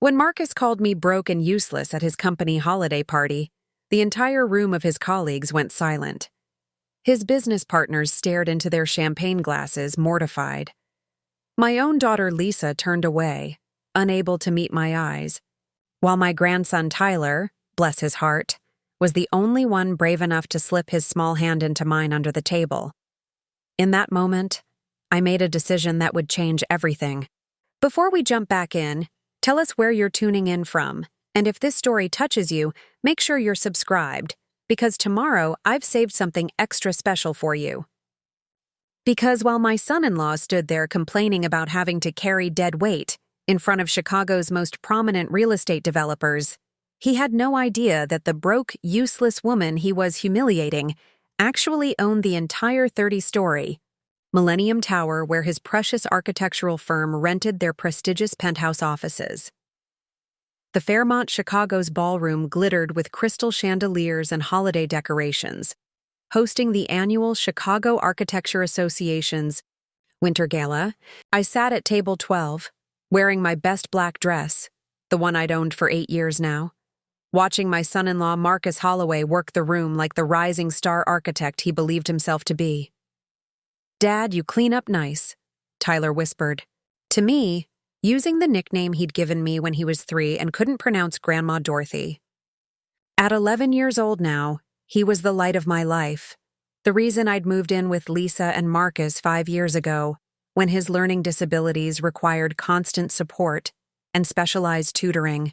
When Marcus called me broke and useless at his company holiday party, the entire room of his colleagues went silent. His business partners stared into their champagne glasses, mortified. My own daughter Lisa turned away, unable to meet my eyes, while my grandson Tyler, bless his heart, was the only one brave enough to slip his small hand into mine under the table. In that moment, I made a decision that would change everything. Before we jump back in, tell us where you're tuning in from, and if this story touches you, make sure you're subscribed, because tomorrow I've saved something extra special for you. Because while my son-in-law stood there complaining about having to carry dead weight in front of Chicago's most prominent real estate developers, he had no idea that the broke, useless woman he was humiliating actually owned the entire 30-story Millennium Tower where his precious architectural firm rented their prestigious penthouse offices. The Fairmont Chicago's ballroom glittered with crystal chandeliers and holiday decorations, hosting the annual Chicago Architecture Association's Winter Gala. I sat at table 12, wearing my best black dress, the one I'd owned for 8 years now, watching my son-in-law Marcus Holloway work the room like the rising star architect he believed himself to be. "Dad, you clean up nice," Tyler whispered. To me, using the nickname he'd given me when he was 3 and couldn't pronounce Grandma Dorothy. At 11 years old now, he was the light of my life, the reason I'd moved in with Lisa and Marcus 5 years ago, when his learning disabilities required constant support and specialized tutoring.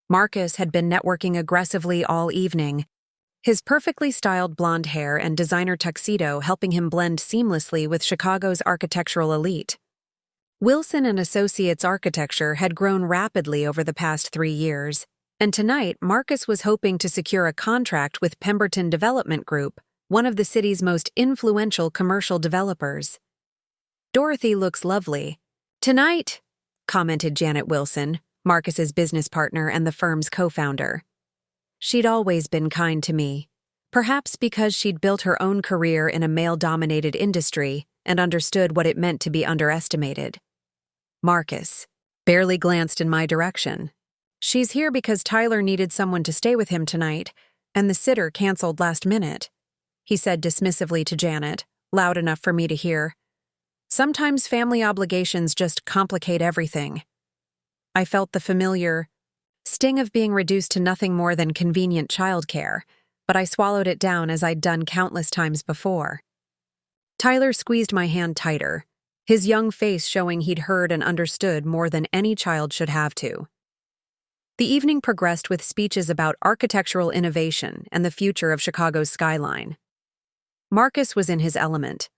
Marcus had been networking aggressively all evening, his perfectly styled blonde hair and designer tuxedo helping him blend seamlessly with Chicago's architectural elite. Wilson & Associates architecture had grown rapidly over the past 3 years, and tonight Marcus was hoping to secure a contract with Pemberton Development Group, one of the city's most influential commercial developers. "Dorothy looks lovely tonight," commented Janet Wilson, Marcus's business partner and the firm's co-founder. She'd always been kind to me, perhaps because she'd built her own career in a male-dominated industry and understood what it meant to be underestimated. Marcus barely glanced in my direction. "She's here because Tyler needed someone to stay with him tonight, and the sitter canceled last minute," he said dismissively to Janet, loud enough for me to hear. "Sometimes family obligations just complicate everything." I felt the familiar sting of being reduced to nothing more than convenient childcare, but I swallowed it down as I'd done countless times before. Tyler squeezed my hand tighter, his young face showing he'd heard and understood more than any child should have to. The evening progressed with speeches about architectural innovation and the future of Chicago's skyline. Marcus was in his element,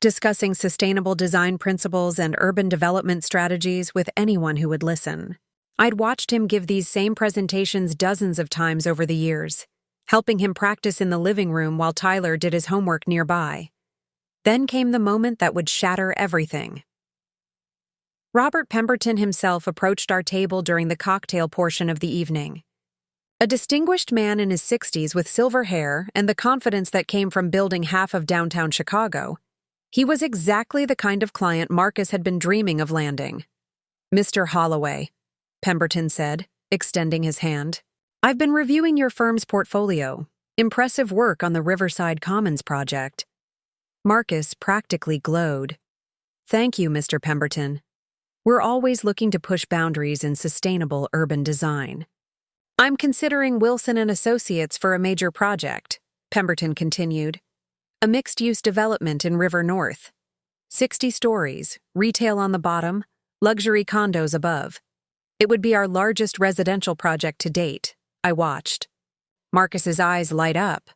discussing sustainable design principles and urban development strategies with anyone who would listen. I'd watched him give these same presentations dozens of times over the years, helping him practice in the living room while Tyler did his homework nearby. Then came the moment that would shatter everything. Robert Pemberton himself approached our table during the cocktail portion of the evening. A distinguished man in his 60s with silver hair and the confidence that came from building half of downtown Chicago, he was exactly the kind of client Marcus had been dreaming of landing. "Mr. Holloway," Pemberton said, extending his hand, "I've been reviewing your firm's portfolio. Impressive work on the Riverside Commons project." Marcus practically glowed. "Thank you, Mr. Pemberton. We're always looking to push boundaries in sustainable urban design." "I'm considering Wilson & Associates for a major project," Pemberton continued. "A mixed-use development in River North. 60 stories, retail on the bottom, luxury condos above. It would be our largest residential project to date." I watched. Marcus's eyes light up.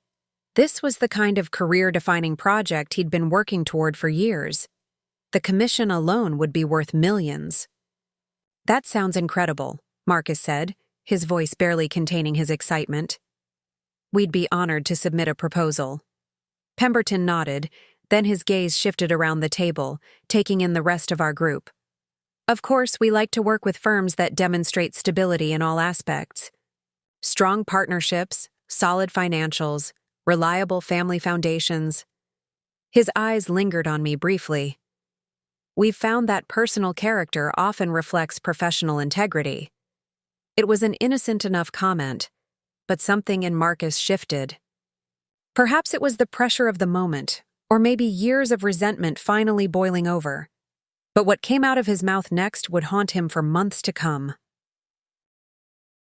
This was the kind of career-defining project he'd been working toward for years. The commission alone would be worth millions. "That sounds incredible," Marcus said, his voice barely containing his excitement. "We'd be honored to submit a proposal." Pemberton nodded, then his gaze shifted around the table, taking in the rest of our group. "Of course, we like to work with firms that demonstrate stability in all aspects. Strong partnerships, solid financials, reliable family foundations." His eyes lingered on me briefly. "We've found that personal character often reflects professional integrity," It was an innocent enough comment, but something in Marcus shifted. Perhaps it was the pressure of the moment, or maybe years of resentment finally boiling over. But what came out of his mouth next would haunt him for months to come.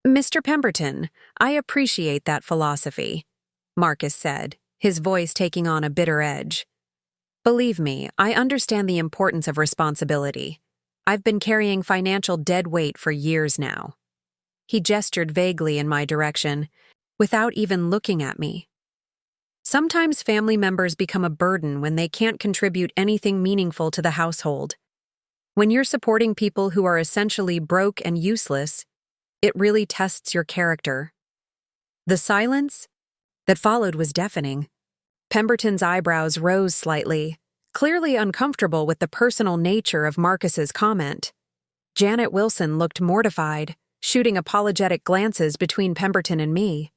"Mr. Pemberton, I appreciate that philosophy," Marcus said, his voice taking on a bitter edge. "Believe me, I understand the importance of responsibility. I've been carrying financial dead weight for years now." He gestured vaguely in my direction, without even looking at me. Sometimes family members become a burden when they can't contribute anything meaningful to the household. When you're supporting people who are essentially broke and useless, it really tests your character. The silence that followed was deafening. Pemberton's eyebrows rose slightly, clearly uncomfortable with the personal nature of Marcus's comment. Janet Wilson looked mortified, shooting apologetic glances between Pemberton and me.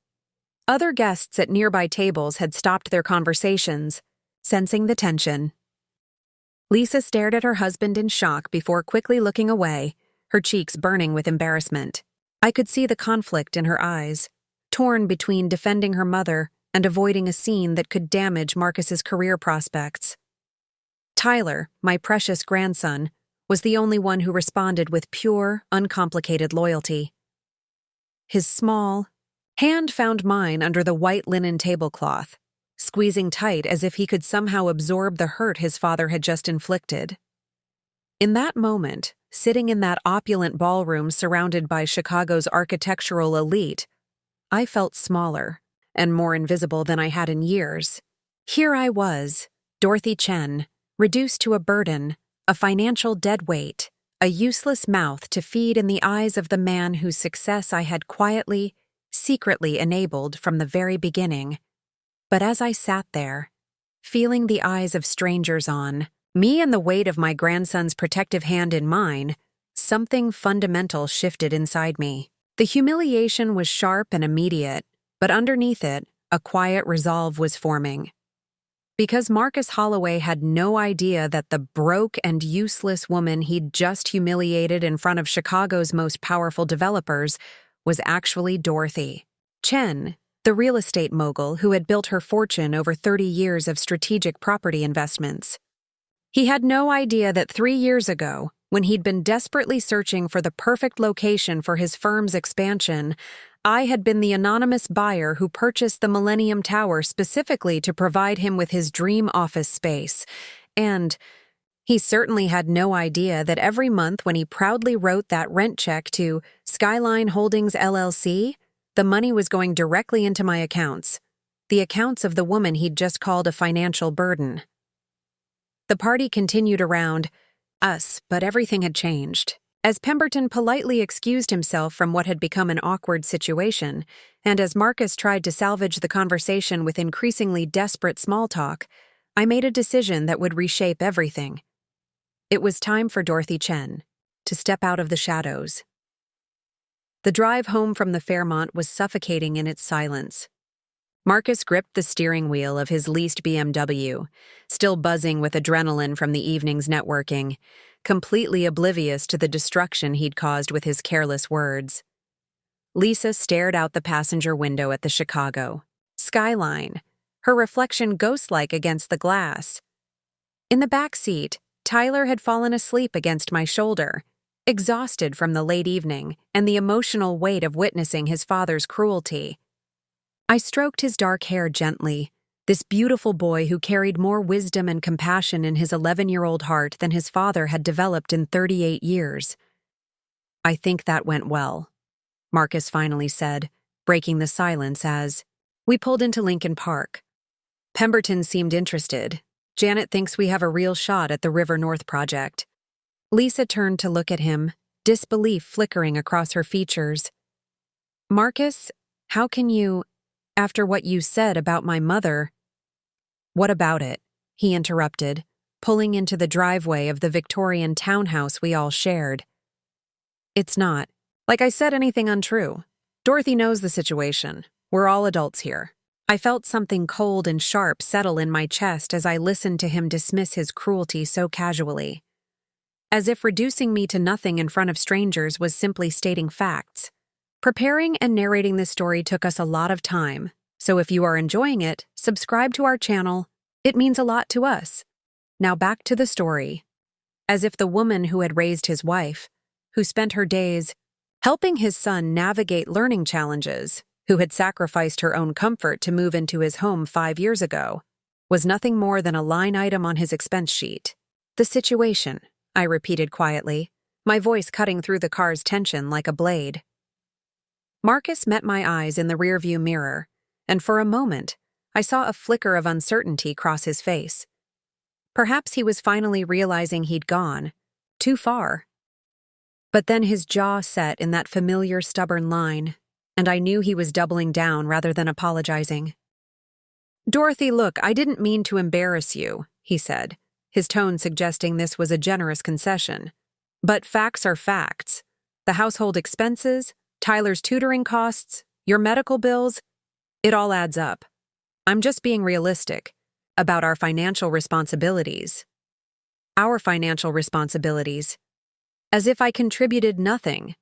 Other guests at nearby tables had stopped their conversations, sensing the tension. Lisa stared at her husband in shock before quickly looking away, her cheeks burning with embarrassment. I could see the conflict in her eyes, torn between defending her mother and avoiding a scene that could damage Marcus's career prospects. Tyler, my precious grandson, was the only one who responded with pure, uncomplicated loyalty. His small hand found mine under the white linen tablecloth, squeezing tight as if he could somehow absorb the hurt his father had just inflicted. In that moment, sitting in that opulent ballroom surrounded by Chicago's architectural elite, I felt smaller and more invisible than I had in years. Here I was, Dorothy Chen, reduced to a burden, a financial deadweight, a useless mouth to feed in the eyes of the man whose success I had quietly, secretly enabled from the very beginning. But as I sat there, feeling the eyes of strangers on me and the weight of my grandson's protective hand in mine, something fundamental shifted inside me. The humiliation was sharp and immediate, but underneath it, a quiet resolve was forming. Because Marcus Holloway had no idea that the broke and useless woman he'd just humiliated in front of Chicago's most powerful developers was actually Dorothy Chen, the real estate mogul who had built her fortune over 30 years of strategic property investments. He had no idea that 3 years ago, when he'd been desperately searching for the perfect location for his firm's expansion, I had been the anonymous buyer who purchased the Millennium Tower specifically to provide him with his dream office space. And he certainly had no idea that every month when he proudly wrote that rent check to Skyline Holdings LLC, the money was going directly into my accounts, the accounts of the woman he'd just called a financial burden. The party continued around us, but everything had changed. As Pemberton politely excused himself from what had become an awkward situation, and as Marcus tried to salvage the conversation with increasingly desperate small talk, I made a decision that would reshape everything. It was time for Dorothy Chen to step out of the shadows. The drive home from the Fairmont was suffocating in its silence. Marcus gripped the steering wheel of his leased BMW, still buzzing with adrenaline from the evening's networking, completely oblivious to the destruction he'd caused with his careless words. Lisa stared out the passenger window at the Chicago skyline, her reflection ghost-like against the glass. In the back seat, Tyler had fallen asleep against my shoulder, exhausted from the late evening and the emotional weight of witnessing his father's cruelty. I stroked his dark hair gently, this beautiful boy who carried more wisdom and compassion in his 11-year-old heart than his father had developed in 38 years. "I think that went well," Marcus finally said, breaking the silence as we pulled into Lincoln Park. Pemberton seemed interested. "Janet thinks we have a real shot at the River North project." Lisa turned to look at him, disbelief flickering across her features. "Marcus, how can you, after what you said about my mother—" "What about it?" he interrupted, pulling into the driveway of the Victorian townhouse we all shared. "It's not, like I said, anything untrue. Dorothy knows the situation. We're all adults here." I felt something cold and sharp settle in my chest as I listened to him dismiss his cruelty so casually. As if reducing me to nothing in front of strangers was simply stating facts. Preparing and narrating this story took us a lot of time, so if you are enjoying it, subscribe to our channel. It means a lot to us. Now back to the story. As if the woman who had raised his wife, who spent her days helping his son navigate learning challenges, who had sacrificed her own comfort to move into his home 5 years ago, was nothing more than a line item on his expense sheet. The situation, I repeated quietly, my voice cutting through the car's tension like a blade. Marcus met my eyes in the rearview mirror, and for a moment, I saw a flicker of uncertainty cross his face. Perhaps he was finally realizing he'd gone too far. But then his jaw set in that familiar stubborn line, and I knew he was doubling down rather than apologizing. "Dorothy, look, I didn't mean to embarrass you," he said, his tone suggesting this was a generous concession. "But facts are facts. The household expenses, Tyler's tutoring costs, your medical bills, it all adds up. I'm just being realistic about our financial responsibilities." Our financial responsibilities. As if I contributed nothing.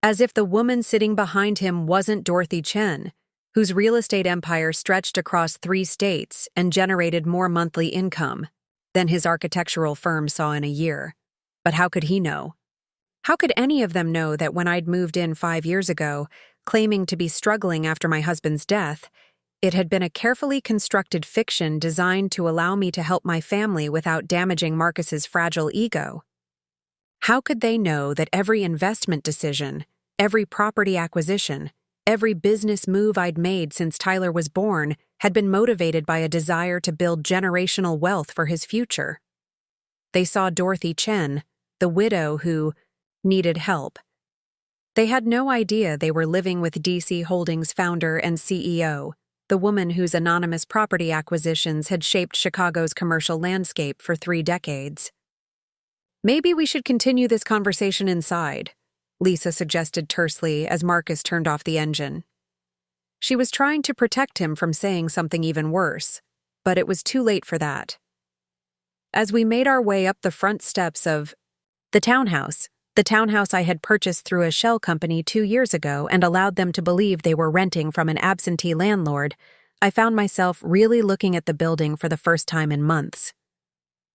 As if the woman sitting behind him wasn't Dorothy Chen, whose real estate empire stretched across 3 states and generated more monthly income than his architectural firm saw in a year. But how could he know? How could any of them know that when I'd moved in 5 years ago, claiming to be struggling after my husband's death, it had been a carefully constructed fiction designed to allow me to help my family without damaging Marcus's fragile ego? How could they know that every investment decision, every property acquisition, every business move I'd made since Tyler was born had been motivated by a desire to build generational wealth for his future? They saw Dorothy Chen, the widow who needed help. They had no idea they were living with DC Holdings founder and CEO, the woman whose anonymous property acquisitions had shaped Chicago's commercial landscape for 3 decades. "Maybe we should continue this conversation inside," Lisa suggested tersely as Marcus turned off the engine. She was trying to protect him from saying something even worse, but it was too late for that. As we made our way up the front steps of the townhouse I had purchased through a shell company 2 years ago and allowed them to believe they were renting from an absentee landlord, I found myself really looking at the building for the first time in months.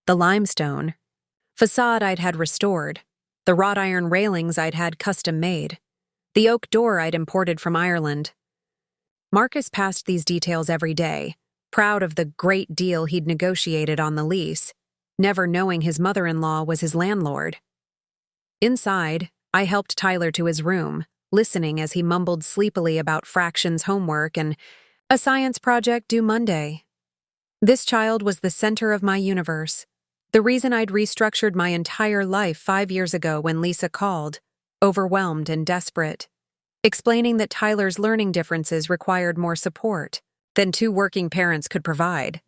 The limestone facade I'd had restored, the wrought iron railings I'd had custom-made, the oak door I'd imported from Ireland. Marcus passed these details every day, proud of the great deal he'd negotiated on the lease, never knowing his mother-in-law was his landlord. Inside, I helped Tyler to his room, listening as he mumbled sleepily about fractions homework and a science project due Monday. This child was the center of my universe, the reason I'd restructured my entire life 5 years ago when Lisa called, overwhelmed and desperate, explaining that Tyler's learning differences required more support than 2 working parents could provide.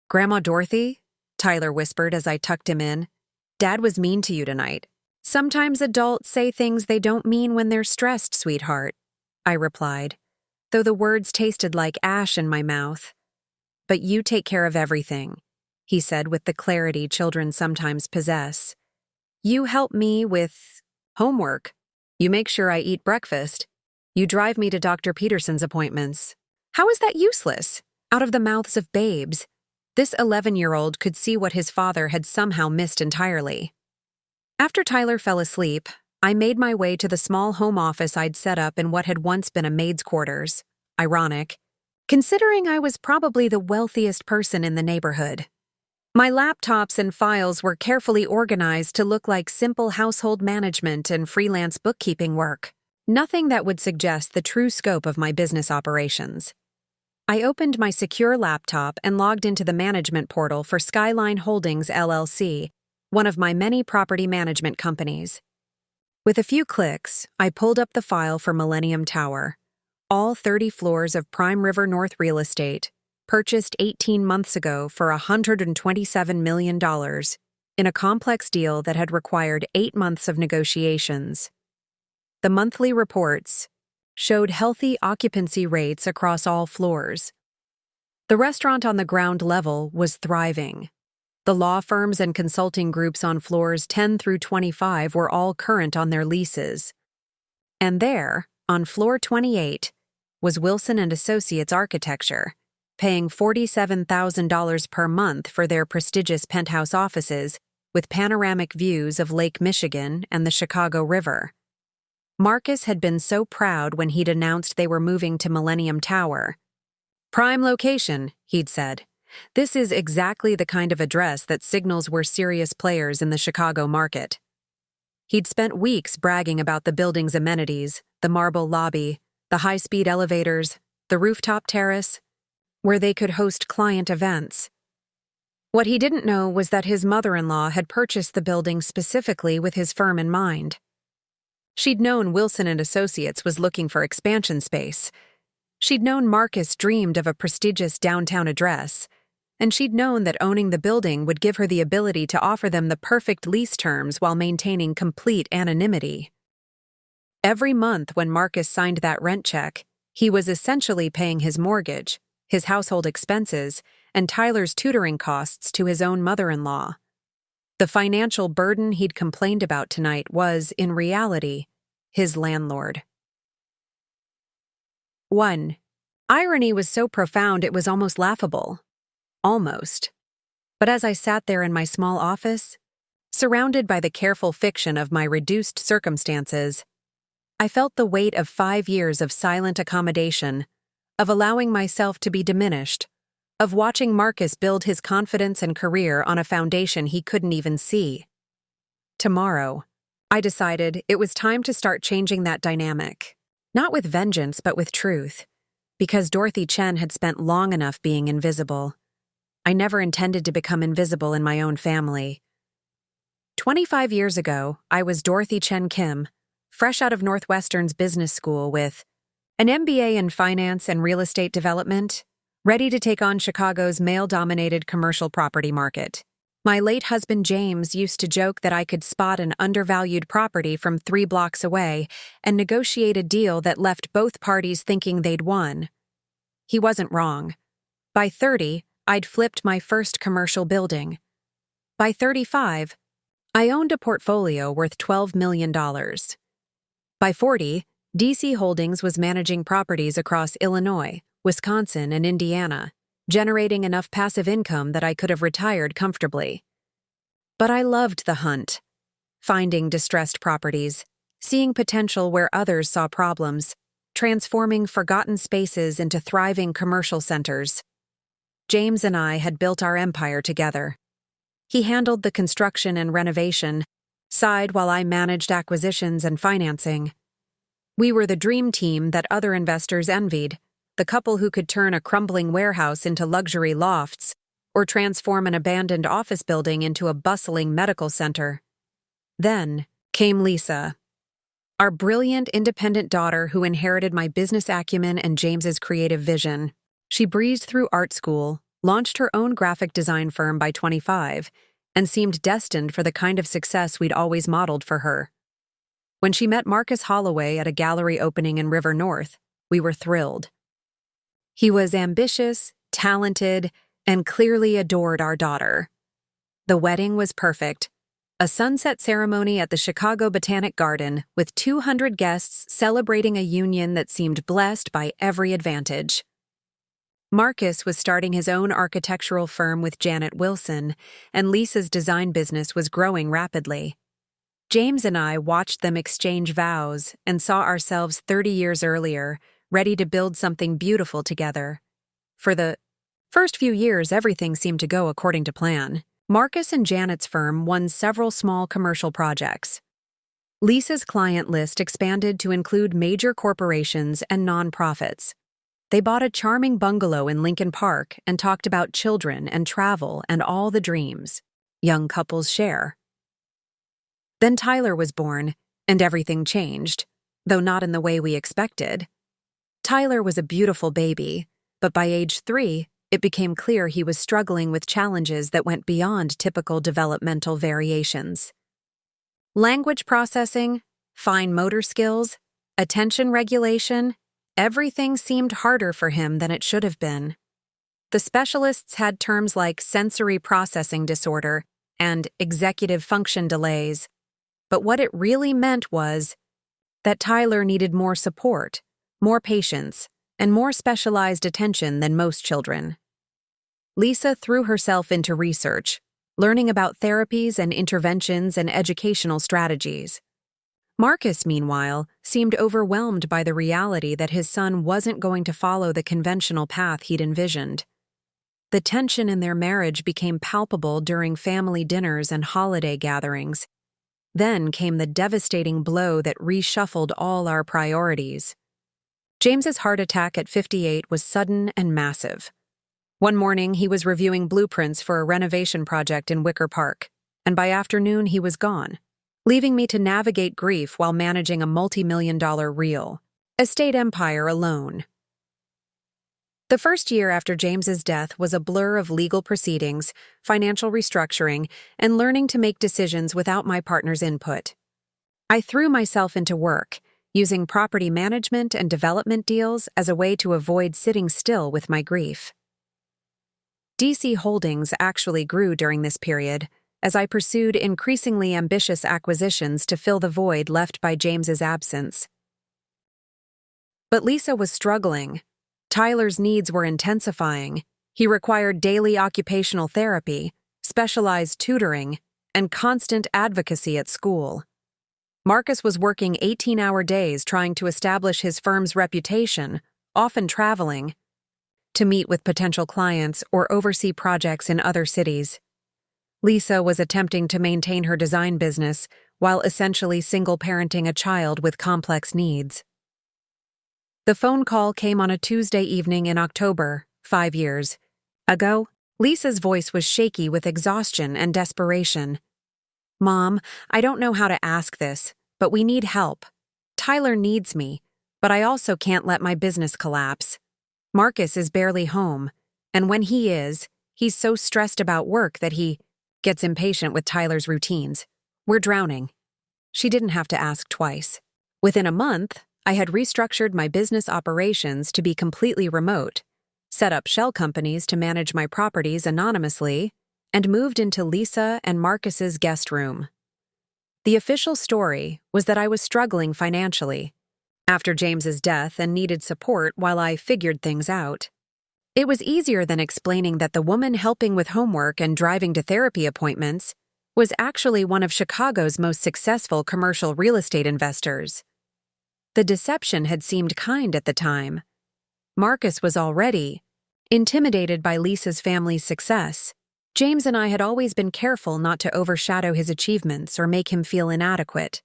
"Grandma Dorothy," Tyler whispered as I tucked him in, "Dad was mean to you tonight." "Sometimes adults say things they don't mean when they're stressed, sweetheart," I replied, though the words tasted like ash in my mouth. "But you take care of everything," he said with the clarity children sometimes possess. "You help me with homework. You make sure I eat breakfast. You drive me to Dr. Peterson's appointments. How is that useless?" Out of the mouths of babes, this 11-year-old could see what his father had somehow missed entirely. After Tyler fell asleep, I made my way to the small home office I'd set up in what had once been a maid's quarters. Ironic, considering I was probably the wealthiest person in the neighborhood. My laptops and files were carefully organized to look like simple household management and freelance bookkeeping work. Nothing that would suggest the true scope of my business operations. I opened my secure laptop and logged into the management portal for Skyline Holdings LLC, one of my many property management companies. With a few clicks, I pulled up the file for Millennium Tower, all 30 floors of Prime River North real estate, purchased 18 months ago for $127 million in a complex deal that had required 8 months of negotiations. The monthly reports showed healthy occupancy rates across all floors. The restaurant on the ground level was thriving. The law firms and consulting groups on floors 10 through 25 were all current on their leases. And there, on floor 28, was Wilson and Associates Architecture, paying $47,000 per month for their prestigious penthouse offices with panoramic views of Lake Michigan and the Chicago River. Marcus had been so proud when he'd announced they were moving to Millennium Tower. "Prime location," he'd said. "This is exactly the kind of address that signals we're serious players in the Chicago market." He'd spent weeks bragging about the building's amenities, the marble lobby, the high-speed elevators, the rooftop terrace, where they could host client events. What he didn't know was that his mother-in-law had purchased the building specifically with his firm in mind. She'd known Wilson and Associates was looking for expansion space. She'd known Marcus dreamed of a prestigious downtown address, and she'd known that owning the building would give her the ability to offer them the perfect lease terms while maintaining complete anonymity. Every month when Marcus signed that rent check, he was essentially paying his mortgage, his household expenses, and Tyler's tutoring costs to his own mother-in-law. The financial burden he'd complained about tonight was, in reality, his landlord. 1. Irony was so profound it was almost laughable. Almost. But as I sat there in my small office, surrounded by the careful fiction of my reduced circumstances, I felt the weight of 5 years of silent accommodation, of allowing myself to be diminished, of watching Marcus build his confidence and career on a foundation he couldn't even see. Tomorrow, I decided it was time to start changing that dynamic, not with vengeance but with truth, because Dorothy Chen had spent long enough being invisible. I never intended to become invisible in my own family. 25 years ago, I was Dorothy Chen Kim, fresh out of Northwestern's business school with an MBA in finance and real estate development, ready to take on Chicago's male-dominated commercial property market. My late husband James used to joke that I could spot an undervalued property from 3 blocks away and negotiate a deal that left both parties thinking they'd won. He wasn't wrong. By 30, I'd flipped my first commercial building. By 35, I owned a portfolio worth $12 million. By 40, DC Holdings was managing properties across Illinois, Wisconsin, and Indiana, generating enough passive income that I could have retired comfortably. But I loved the hunt, finding distressed properties, seeing potential where others saw problems, transforming forgotten spaces into thriving commercial centers. James and I had built our empire together. He handled the construction and renovation, sighed while I managed acquisitions and financing. We were the dream team that other investors envied, the couple who could turn a crumbling warehouse into luxury lofts or transform an abandoned office building into a bustling medical center. Then came Lisa, our brilliant, independent daughter who inherited my business acumen and James's creative vision. She breezed through art school, launched her own graphic design firm by 25, and seemed destined for the kind of success we'd always modeled for her. When she met Marcus Holloway at a gallery opening in River North, we were thrilled. He was ambitious, talented, and clearly adored our daughter. The wedding was perfect. A sunset ceremony at the Chicago Botanic Garden with 200 guests celebrating a union that seemed blessed by every advantage. Marcus was starting his own architectural firm with Janet Wilson, and Lisa's design business was growing rapidly. James and I watched them exchange vows and saw ourselves 30 years earlier, ready to build something beautiful together. For the first few years, everything seemed to go according to plan. Marcus and Janet's firm won several small commercial projects. Lisa's client list expanded to include major corporations and nonprofits. They bought a charming bungalow in Lincoln Park and talked about children and travel and all the dreams young couples share. Then Tyler was born, and everything changed, though not in the way we expected. Tyler was a beautiful baby, but by age 3, it became clear he was struggling with challenges that went beyond typical developmental variations. Language processing, fine motor skills, attention regulation, everything seemed harder for him than it should have been. The specialists had terms like sensory processing disorder and executive function delays, but what it really meant was that Tyler needed more support, more patience, and more specialized attention than most children. Lisa threw herself into research, learning about therapies and interventions and educational strategies. Marcus, meanwhile, seemed overwhelmed by the reality that his son wasn't going to follow the conventional path he'd envisioned. The tension in their marriage became palpable during family dinners and holiday gatherings. Then came the devastating blow that reshuffled all our priorities. James's heart attack at 58 was sudden and massive. One morning, he was reviewing blueprints for a renovation project in Wicker Park, and by afternoon he was gone, leaving me to navigate grief while managing a multi-million-dollar real estate empire alone. The first year after James's death was a blur of legal proceedings, financial restructuring, and learning to make decisions without my partner's input. I threw myself into work, using property management and development deals as a way to avoid sitting still with my grief. DC holdings actually grew during this period, as I pursued increasingly ambitious acquisitions to fill the void left by James's absence. But Lisa was struggling. Tyler's needs were intensifying. He required daily occupational therapy, specialized tutoring, and constant advocacy at school. Marcus was working 18-hour days trying to establish his firm's reputation, often traveling to meet with potential clients or oversee projects in other cities. Lisa was attempting to maintain her design business while essentially single-parenting a child with complex needs. The phone call came on a Tuesday evening in October, 5 years ago. Lisa's voice was shaky with exhaustion and desperation. "Mom, I don't know how to ask this, but we need help. Tyler needs me, but I also can't let my business collapse. Marcus is barely home, and when he is, he's so stressed about work that he gets impatient with Tyler's routines. We're drowning." She didn't have to ask twice. Within a month, I had restructured my business operations to be completely remote, set up shell companies to manage my properties anonymously, and moved into Lisa and Marcus's guest room. The official story was that I was struggling financially after James's death and needed support while I figured things out. It was easier than explaining that the woman helping with homework and driving to therapy appointments was actually one of Chicago's most successful commercial real estate investors. The deception had seemed kind at the time. Marcus was already intimidated by Lisa's family's success. James and I had always been careful not to overshadow his achievements or make him feel inadequate.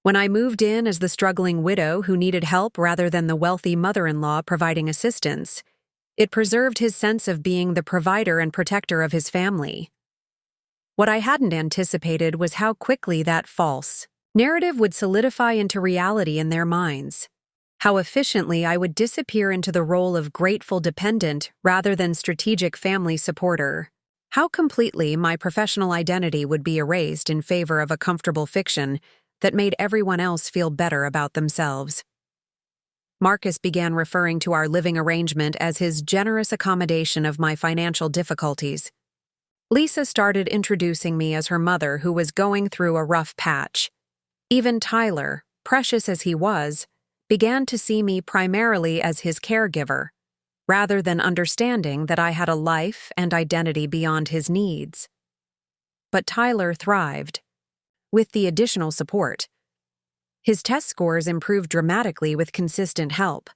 When I moved in as the struggling widow who needed help rather than the wealthy mother-in-law providing assistance, it preserved his sense of being the provider and protector of his family. What I hadn't anticipated was how quickly that false narrative would solidify into reality in their minds. How efficiently I would disappear into the role of grateful dependent rather than strategic family supporter. How completely my professional identity would be erased in favor of a comfortable fiction that made everyone else feel better about themselves. Marcus began referring to our living arrangement as his generous accommodation of my financial difficulties. Lisa started introducing me as her mother who was going through a rough patch. Even Tyler, precious as he was, began to see me primarily as his caregiver, rather than understanding that I had a life and identity beyond his needs. But Tyler thrived. With the additional support, his test scores improved dramatically with consistent help.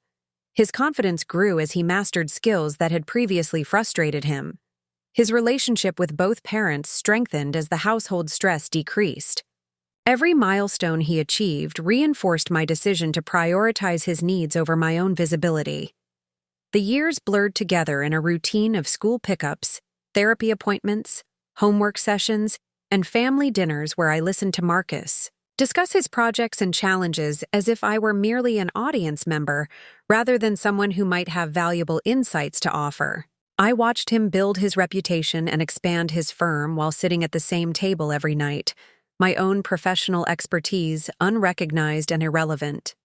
His confidence grew as he mastered skills that had previously frustrated him. His relationship with both parents strengthened as the household stress decreased. Every milestone he achieved reinforced my decision to prioritize his needs over my own visibility. The years blurred together in a routine of school pickups, therapy appointments, homework sessions, and family dinners where I listened to Marcus discuss his projects and challenges as if I were merely an audience member rather than someone who might have valuable insights to offer. I watched him build his reputation and expand his firm while sitting at the same table every night, my own professional expertise unrecognized and irrelevant.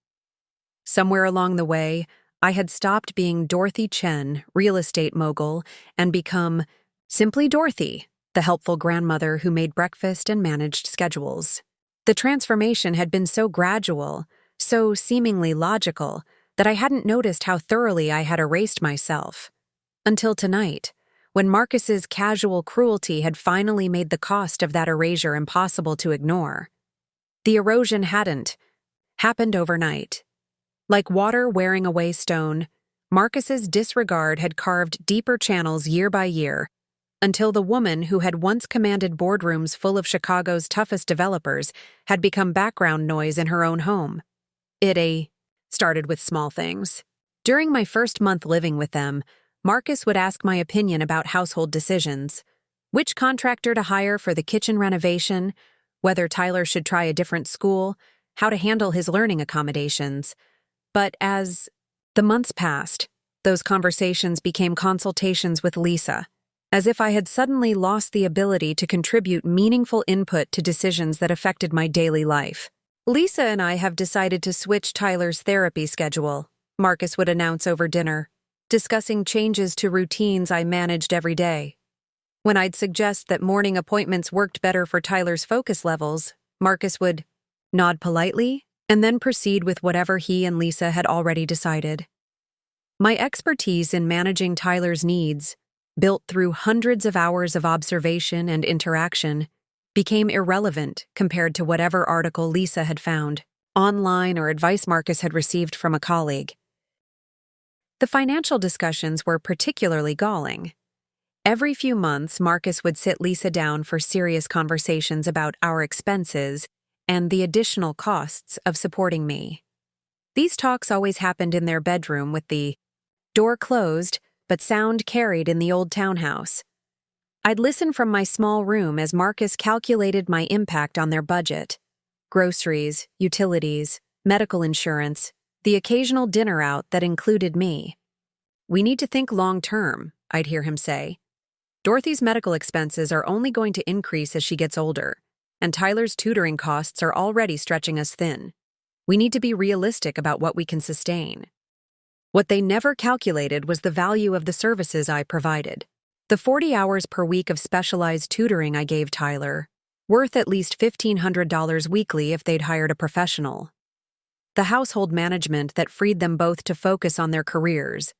Somewhere along the way, I had stopped being Dorothy Chen, real estate mogul, and become simply Dorothy, the helpful grandmother who made breakfast and managed schedules. The transformation had been so gradual, so seemingly logical that I hadn't noticed how thoroughly I had erased myself. Until tonight, when Marcus's casual cruelty had finally made the cost of that erasure impossible to ignore. The erosion hadn't happened overnight. Like water wearing away stone, Marcus's disregard had carved deeper channels year by year, until the woman who had once commanded boardrooms full of Chicago's toughest developers had become background noise in her own home. It started with small things. During my first month living with them, Marcus would ask my opinion about household decisions: which contractor to hire for the kitchen renovation, whether Tyler should try a different school, how to handle his learning accommodations. But as the months passed, those conversations became consultations with Lisa, as if I had suddenly lost the ability to contribute meaningful input to decisions that affected my daily life. "Lisa and I have decided to switch Tyler's therapy schedule," Marcus would announce over dinner, discussing changes to routines I managed every day. When I'd suggest that morning appointments worked better for Tyler's focus levels, Marcus would nod politely and then proceed with whatever he and Lisa had already decided. My expertise in managing Tyler's needs, built through hundreds of hours of observation and interaction, became irrelevant compared to whatever article Lisa had found online or advice Marcus had received from a colleague. The financial discussions were particularly galling. Every few months, Marcus would sit Lisa down for serious conversations about our expenses and the additional costs of supporting me. These talks always happened in their bedroom with the door closed, but sound carried in the old townhouse. I'd listen from my small room as Marcus calculated my impact on their budget: groceries, utilities, medical insurance, the occasional dinner out that included me. "We need to think long-term," I'd hear him say. "Dorothy's medical expenses are only going to increase as she gets older, and Tyler's tutoring costs are already stretching us thin. We need to be realistic about what we can sustain." What they never calculated was the value of the services I provided. The 40 hours per week of specialized tutoring I gave Tyler, worth at least $1,500 weekly if they'd hired a professional. The household management that freed them both to focus on their careers.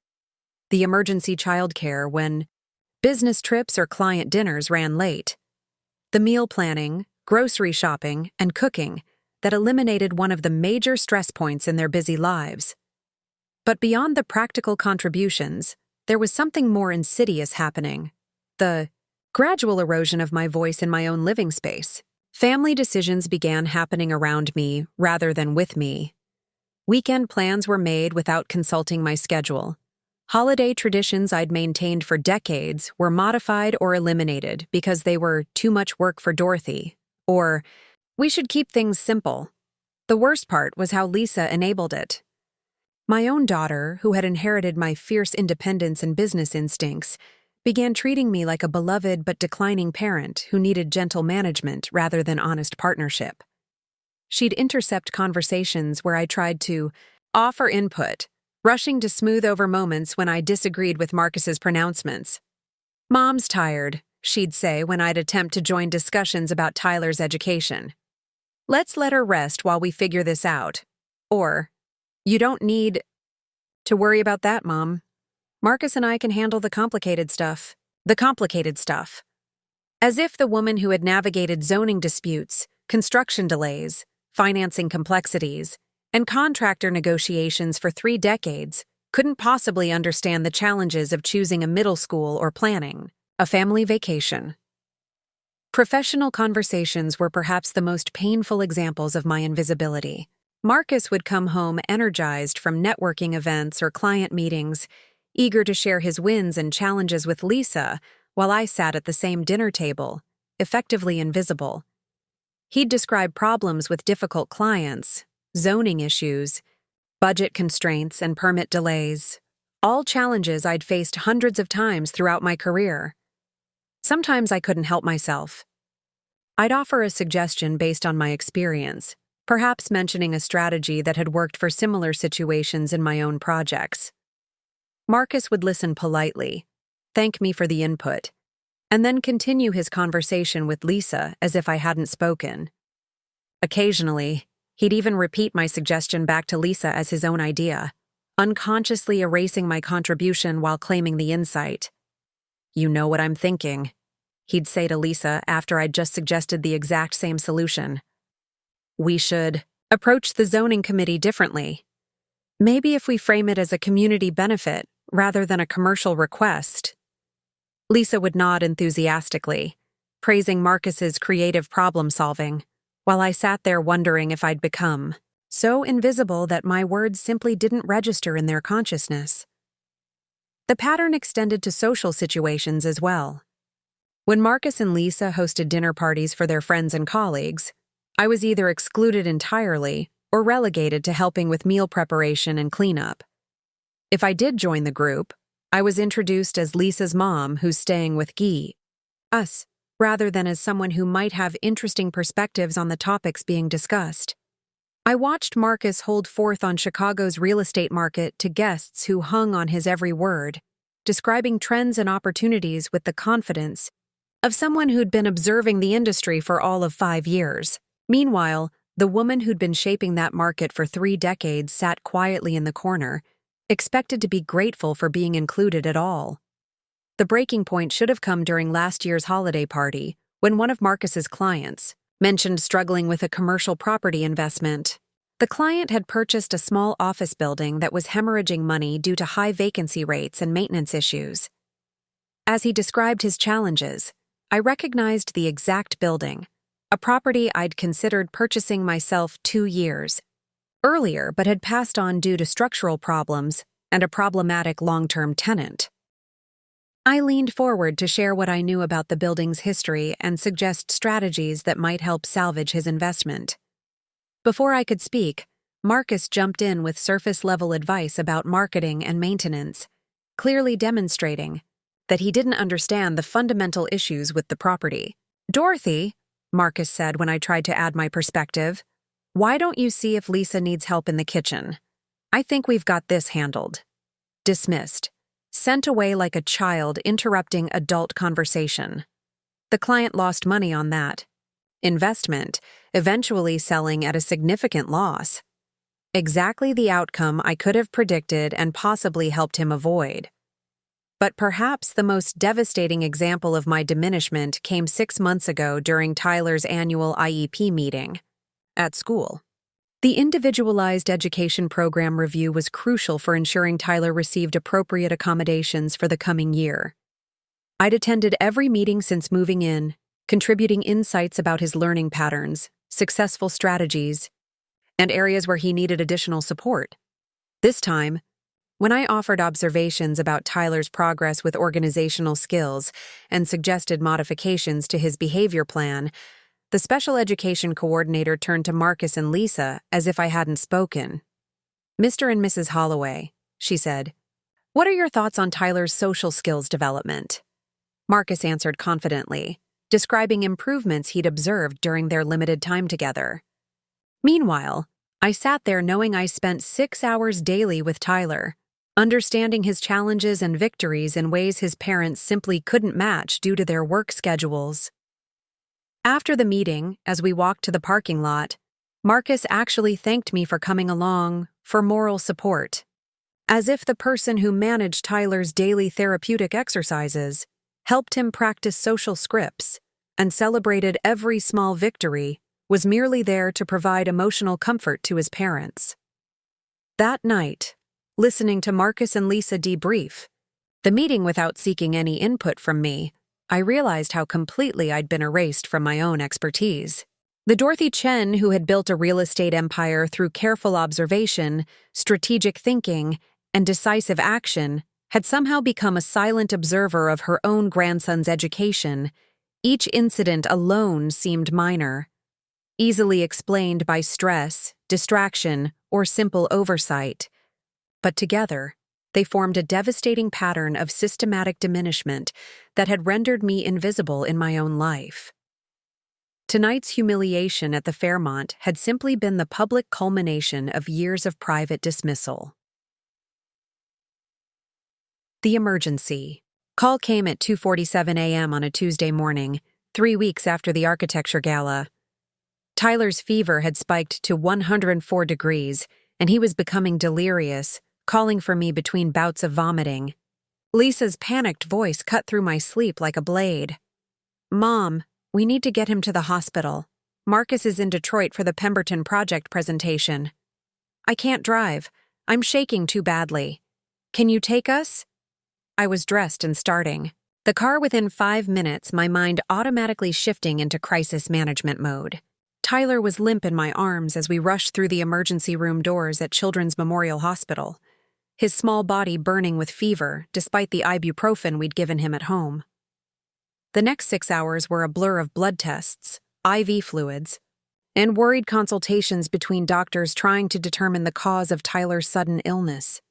The emergency childcare when business trips or client dinners ran late. The meal planning, grocery shopping, and cooking that eliminated one of the major stress points in their busy lives. But beyond the practical contributions, there was something more insidious happening: the gradual erosion of my voice in my own living space. Family decisions began happening around me rather than with me. Weekend plans were made without consulting my schedule. Holiday traditions I'd maintained for decades were modified or eliminated because they were too much work for Dorothy, or we should keep things simple. The worst part was how Lisa enabled it. My own daughter, who had inherited my fierce independence and business instincts, began treating me like a beloved but declining parent who needed gentle management rather than honest partnership. She'd intercept conversations where I tried to offer input, rushing to smooth over moments when I disagreed with Marcus's pronouncements. "Mom's tired," she'd say when I'd attempt to join discussions about Tyler's education. "Let's let her rest while we figure this out." Or, "You don't need to worry about that, Mom. Marcus and I can handle the complicated stuff." The complicated stuff. As if the woman who had navigated zoning disputes, construction delays, financing complexities, and contractor negotiations for 3 decades couldn't possibly understand the challenges of choosing a middle school or planning a family vacation. Professional conversations were perhaps the most painful examples of my invisibility. Marcus would come home energized from networking events or client meetings, eager to share his wins and challenges with Lisa, while I sat at the same dinner table, effectively invisible. He'd describe problems with difficult clients, zoning issues, budget constraints, and permit delays, all challenges I'd faced hundreds of times throughout my career. Sometimes I couldn't help myself. I'd offer a suggestion based on my experience, perhaps mentioning a strategy that had worked for similar situations in my own projects. Marcus would listen politely, thank me for the input, and then continue his conversation with Lisa as if I hadn't spoken. Occasionally, He'd even repeat my suggestion back to Lisa as his own idea, unconsciously erasing my contribution while claiming the insight. "You know what I'm thinking," he'd say to Lisa after I'd just suggested the exact same solution. "We should approach the zoning committee differently. Maybe if we frame it as a community benefit rather than a commercial request." Lisa would nod enthusiastically, praising Marcus's creative problem-solving, while I sat there wondering if I'd become so invisible that my words simply didn't register in their consciousness. The pattern extended to social situations as well. When Marcus and Lisa hosted dinner parties for their friends and colleagues, I was either excluded entirely or relegated to helping with meal preparation and cleanup. If I did join the group, I was introduced as Lisa's mom who's staying with Guy, us, rather than as someone who might have interesting perspectives on the topics being discussed. I watched Marcus hold forth on Chicago's real estate market to guests who hung on his every word, describing trends and opportunities with the confidence of someone who'd been observing the industry for all of 5 years. Meanwhile, the woman who'd been shaping that market for 3 decades sat quietly in the corner, expected to be grateful for being included at all. The breaking point should have come during last year's holiday party, when one of Marcus's clients mentioned struggling with a commercial property investment. The client had purchased a small office building that was hemorrhaging money due to high vacancy rates and maintenance issues. As he described his challenges, I recognized the exact building, a property I'd considered purchasing myself 2 years earlier but had passed on due to structural problems and a problematic long-term tenant. I leaned forward to share what I knew about the building's history and suggest strategies that might help salvage his investment. Before I could speak, Marcus jumped in with surface-level advice about marketing and maintenance, clearly demonstrating that he didn't understand the fundamental issues with the property. "Dorothy," Marcus said when I tried to add my perspective, "why don't you see if Lisa needs help in the kitchen? I think we've got this handled." Dismissed. Sent away like a child interrupting adult conversation. The client lost money on that investment, eventually selling at a significant loss. Exactly the outcome I could have predicted and possibly helped him avoid. But perhaps the most devastating example of my diminishment came 6 months ago during Tyler's annual IEP meeting at school. The Individualized Education Program review was crucial for ensuring Tyler received appropriate accommodations for the coming year. I'd attended every meeting since moving in, contributing insights about his learning patterns, successful strategies, and areas where he needed additional support. This time, when I offered observations about Tyler's progress with organizational skills and suggested modifications to his behavior plan, the special education coordinator turned to Marcus and Lisa as if I hadn't spoken. "Mr. and Mrs. Holloway," she said, "what are your thoughts on Tyler's social skills development?" Marcus answered confidently, describing improvements he'd observed during their limited time together. Meanwhile, I sat there knowing I spent 6 hours daily with Tyler, understanding his challenges and victories in ways his parents simply couldn't match due to their work schedules. After the meeting, as we walked to the parking lot, Marcus actually thanked me for coming along, for moral support. As if the person who managed Tyler's daily therapeutic exercises helped him practice social scripts and celebrated every small victory, was merely there to provide emotional comfort to his parents. That night, listening to Marcus and Lisa debrief the meeting without seeking any input from me, I realized how completely I'd been erased from my own expertise. The Dorothy Chen who had built a real estate empire through careful observation, strategic thinking, and decisive action had somehow become a silent observer of her own grandson's education. Each incident alone seemed minor, easily explained by stress, distraction, or simple oversight. But together, they formed a devastating pattern of systematic diminishment that had rendered me invisible in my own life. Tonight's humiliation at the Fairmont had simply been the public culmination of years of private dismissal. The emergency. Call came at 2:47 a.m. on a Tuesday morning, 3 weeks after the architecture gala. Tyler's fever had spiked to 104 degrees, and he was becoming delirious, calling for me between bouts of vomiting. Lisa's panicked voice cut through my sleep like a blade. "Mom, we need to get him to the hospital. Marcus is in Detroit for the Pemberton project presentation. I can't drive. I'm shaking too badly. Can you take us?" I was dressed and starting. The car within 5 minutes, my mind automatically shifting into crisis management mode. Tyler was limp in my arms as we rushed through the emergency room doors at Children's Memorial Hospital, his small body burning with fever despite the ibuprofen we'd given him at home. The next 6 hours were a blur of blood tests, IV fluids, and worried consultations between doctors trying to determine the cause of Tyler's sudden illness.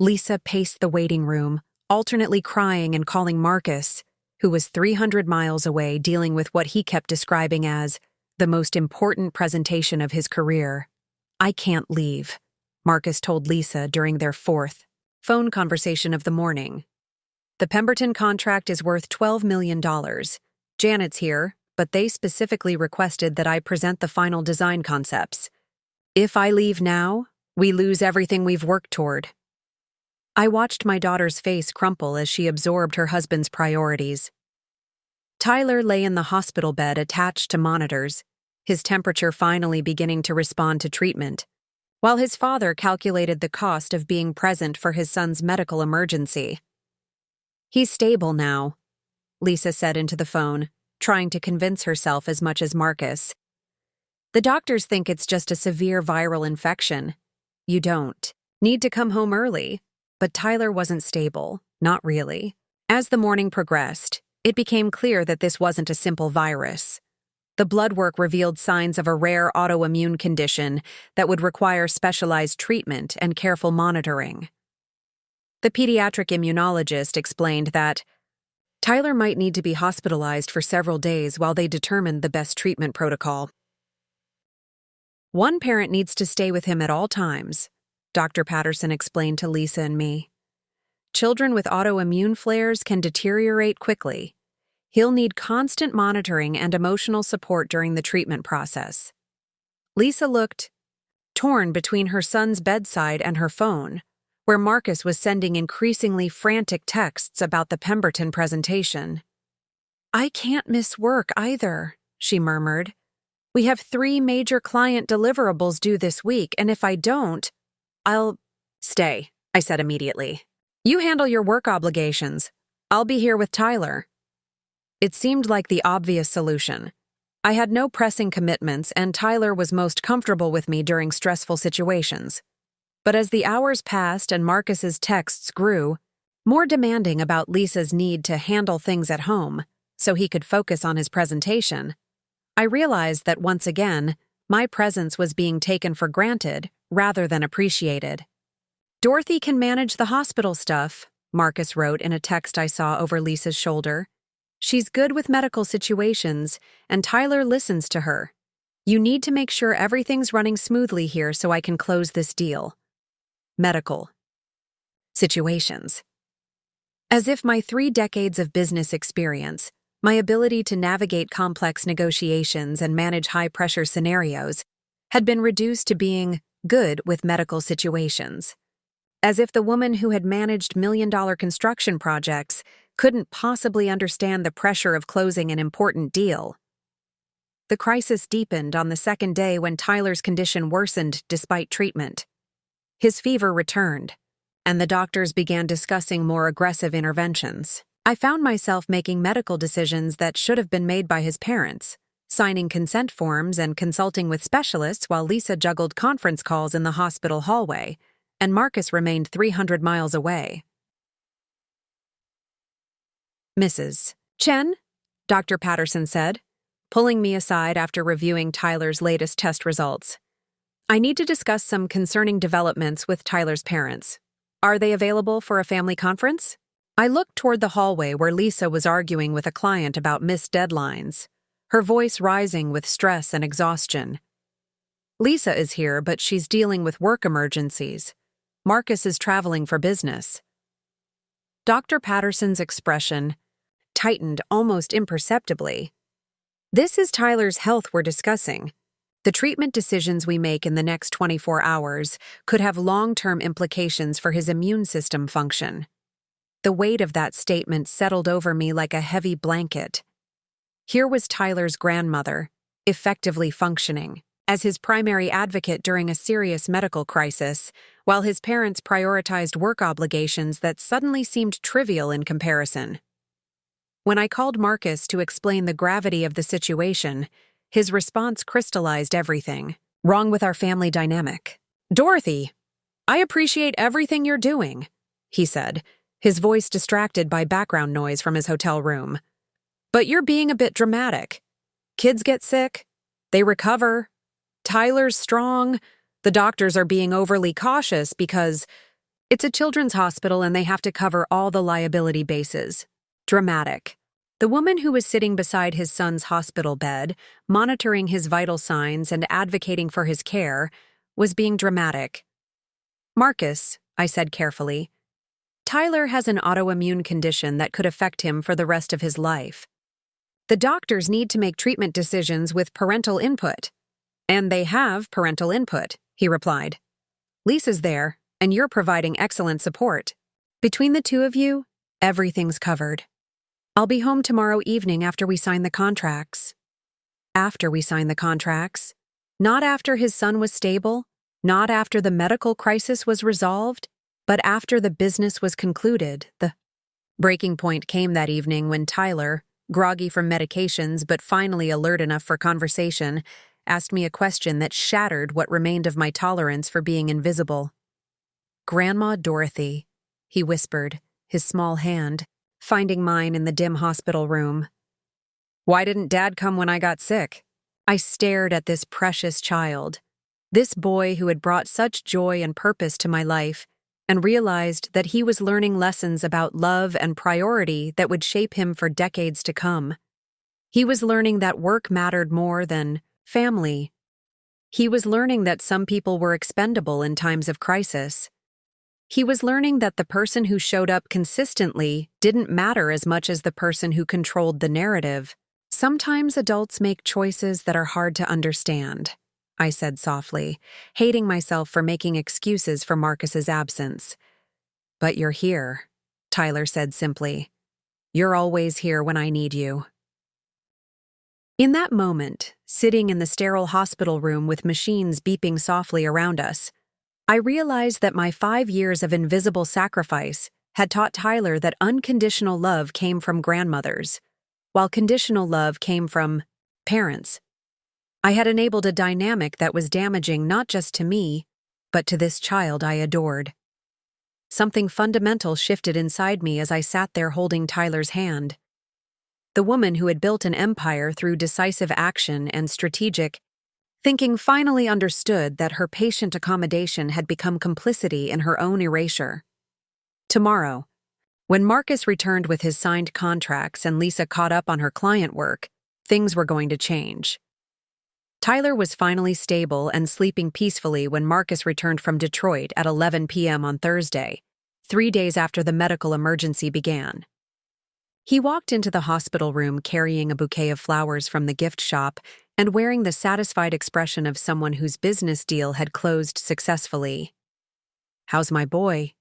Lisa paced the waiting room, alternately crying and calling Marcus, who was 300 miles away dealing with what he kept describing as the most important presentation of his career. "I can't leave," Marcus told Lisa during their 4th phone conversation of the morning. "The Pemberton contract is worth $12 million. Janet's here, but they specifically requested that I present the final design concepts. If I leave now, we lose everything we've worked toward." I watched my daughter's face crumple as she absorbed her husband's priorities. Tyler lay in the hospital bed attached to monitors, his temperature finally beginning to respond to treatment, while his father calculated the cost of being present for his son's medical emergency. "He's stable now," Lisa said into the phone, trying to convince herself as much as Marcus. "The doctors think it's just a severe viral infection. You don't need to come home early." But Tyler wasn't stable, not really. As the morning progressed, it became clear that this wasn't a simple virus. The blood work revealed signs of a rare autoimmune condition that would require specialized treatment and careful monitoring. The pediatric immunologist explained that Tyler might need to be hospitalized for several days while they determined the best treatment protocol. "One parent needs to stay with him at all times," Dr. Patterson explained to Lisa and me. "Children with autoimmune flares can deteriorate quickly. He'll need constant monitoring and emotional support during the treatment process." Lisa looked torn between her son's bedside and her phone, where Marcus was sending increasingly frantic texts about the Pemberton presentation. "I can't miss work either," she murmured. "We have 3 major client deliverables due this week, and if I don't, I'll..." "Stay," I said immediately. "You handle your work obligations. I'll be here with Tyler." It seemed like the obvious solution. I had no pressing commitments, and Tyler was most comfortable with me during stressful situations. But as the hours passed and Marcus's texts grew, more demanding about Lisa's need to handle things at home so he could focus on his presentation, I realized that once again, my presence was being taken for granted rather than appreciated. "Dorothy can manage the hospital stuff," Marcus wrote in a text I saw over Lisa's shoulder. "She's good with medical situations, and Tyler listens to her. You need to make sure everything's running smoothly here so I can close this deal." Medical situations. As if my 3 decades of business experience, my ability to navigate complex negotiations and manage high-pressure scenarios, had been reduced to being good with medical situations. As if the woman who had managed million-dollar construction projects couldn't possibly understand the pressure of closing an important deal. The crisis deepened on the second day when Tyler's condition worsened despite treatment. His fever returned, and the doctors began discussing more aggressive interventions. I found myself making medical decisions that should have been made by his parents, signing consent forms and consulting with specialists while Lisa juggled conference calls in the hospital hallway, and Marcus remained 300 miles away. "Mrs. Chen," Dr. Patterson said, pulling me aside after reviewing Tyler's latest test results. "I need to discuss some concerning developments with Tyler's parents. Are they available for a family conference?" I looked toward the hallway where Lisa was arguing with a client about missed deadlines, her voice rising with stress and exhaustion. "Lisa is here, but she's dealing with work emergencies. Marcus is traveling for business." Dr. Patterson's expression tightened almost imperceptibly. "This is Tyler's health we're discussing. The treatment decisions we make in the next 24 hours could have long-term implications for his immune system function. The weight of that statement settled over me like a heavy blanket. Here was Tyler's grandmother, effectively functioning as his primary advocate during a serious medical crisis, while his parents prioritized work obligations that suddenly seemed trivial in comparison. When I called Marcus to explain the gravity of the situation, his response crystallized everything wrong with our family dynamic. "Dorothy, I appreciate everything you're doing," he said, his voice distracted by background noise from his hotel room. "But you're being a bit dramatic. Kids get sick. They recover. Tyler's strong. The doctors are being overly cautious because it's a children's hospital and they have to cover all the liability bases. Dramatic." The woman who was sitting beside his son's hospital bed, monitoring his vital signs and advocating for his care, was being dramatic. "Marcus," I said carefully, "Tyler has an autoimmune condition that could affect him for the rest of his life. The doctors need to make treatment decisions with parental input." "And they have parental input," he replied. "Lisa's there, and you're providing excellent support. Between the two of you, everything's covered. I'll be home tomorrow evening after we sign the contracts." After we sign the contracts? Not after his son was stable, not after the medical crisis was resolved, but after the business was concluded. The breaking point came that evening when Tyler, groggy from medications but finally alert enough for conversation, asked me a question that shattered what remained of my tolerance for being invisible. "Grandma Dorothy," he whispered, his small hand finding mine in the dim hospital room. "Why didn't Dad come when I got sick?" I stared at this precious child, this boy who had brought such joy and purpose to my life, and realized that he was learning lessons about love and priority that would shape him for decades to come. He was learning that work mattered more than family. He was learning that some people were expendable in times of crisis. He was learning that the person who showed up consistently didn't matter as much as the person who controlled the narrative. "Sometimes adults make choices that are hard to understand," I said softly, hating myself for making excuses for Marcus's absence. "But you're here," Tyler said simply. "You're always here when I need you." In that moment, sitting in the sterile hospital room with machines beeping softly around us, I realized that my 5 years of invisible sacrifice had taught Tyler that unconditional love came from grandmothers, while conditional love came from parents. I had enabled a dynamic that was damaging not just to me, but to this child I adored. Something fundamental shifted inside me as I sat there holding Tyler's hand. The woman who had built an empire through decisive action and strategic thinking finally understood that her patient accommodation had become complicity in her own erasure. Tomorrow, when Marcus returned with his signed contracts and Lisa caught up on her client work, things were going to change. Tyler was finally stable and sleeping peacefully when Marcus returned from Detroit at 11 p.m. on Thursday, 3 days after the medical emergency began. He walked into the hospital room carrying a bouquet of flowers from the gift shop and wearing the satisfied expression of someone whose business deal had closed successfully. "How's my boy?"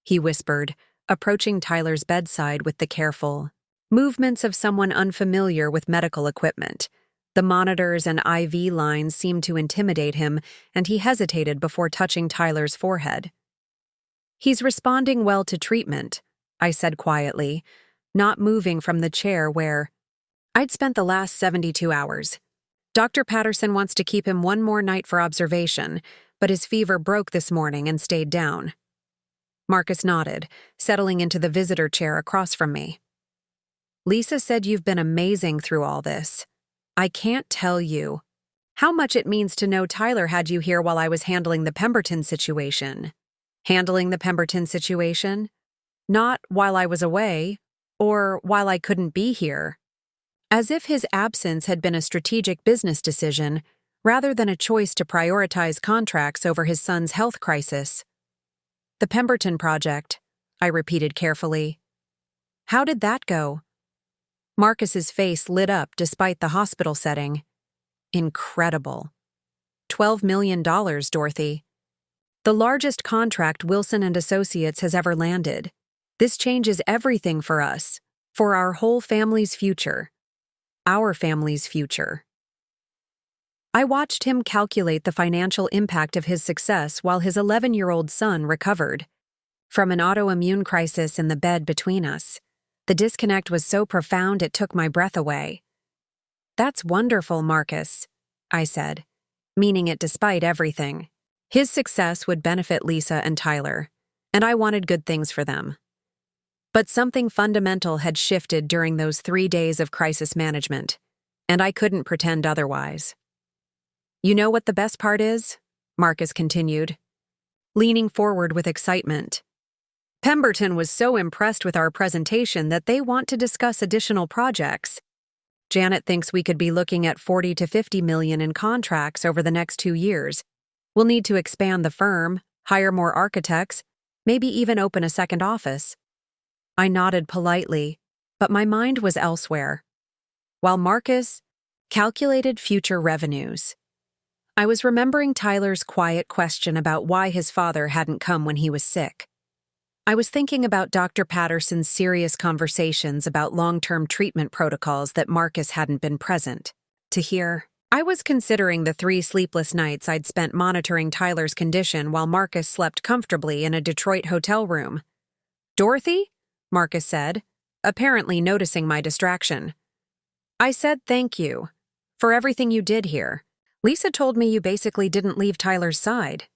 he whispered, approaching Tyler's bedside with the careful movements of someone unfamiliar with medical equipment. The monitors and IV lines seemed to intimidate him, and he hesitated before touching Tyler's forehead. "He's responding well to treatment," I said quietly, not moving from the chair where I'd spent the last 72 hours. "Dr. Patterson wants to keep him one more night for observation, but his fever broke this morning and stayed down." Marcus nodded, settling into the visitor chair across from me. "Lisa said you've been amazing through all this. I can't tell you how much it means to know Tyler had you here while I was handling the Pemberton situation." Handling the Pemberton situation? Not while I was away, or while I couldn't be here. As if his absence had been a strategic business decision, rather than a choice to prioritize contracts over his son's health crisis. "The Pemberton project," I repeated carefully. "How did that go?" Marcus's face lit up despite the hospital setting. "Incredible," $12 million, Dorothy. The largest contract Wilson and Associates has ever landed. This changes everything for us, for our whole family's future. Our family's future. I watched him calculate the financial impact of his success while his 11-year-old son recovered from an autoimmune crisis in the bed between us. The disconnect was so profound it took my breath away. "That's wonderful, Marcus," I said, meaning it despite everything. His success would benefit Lisa and Tyler, and I wanted good things for them. But something fundamental had shifted during those 3 days of crisis management, and I couldn't pretend otherwise. "You know what the best part is?" Marcus continued, leaning forward with excitement. "Pemberton was so impressed with our presentation that they want to discuss additional projects. Janet thinks we could be looking at 40 to 50 million in contracts over the next 2 years. We'll need to expand the firm, hire more architects, maybe even open a second office." I nodded politely, but my mind was elsewhere. While Marcus calculated future revenues, I was remembering Tyler's quiet question about why his father hadn't come when he was sick. I was thinking about Dr. Patterson's serious conversations about long-term treatment protocols that Marcus hadn't been present to hear. I was considering the 3 sleepless nights I'd spent monitoring Tyler's condition while Marcus slept comfortably in a Detroit hotel room. "Dorothy?" Marcus said, apparently noticing my distraction. I said thank you for everything you did here. Lisa told me you basically didn't leave Tyler's side.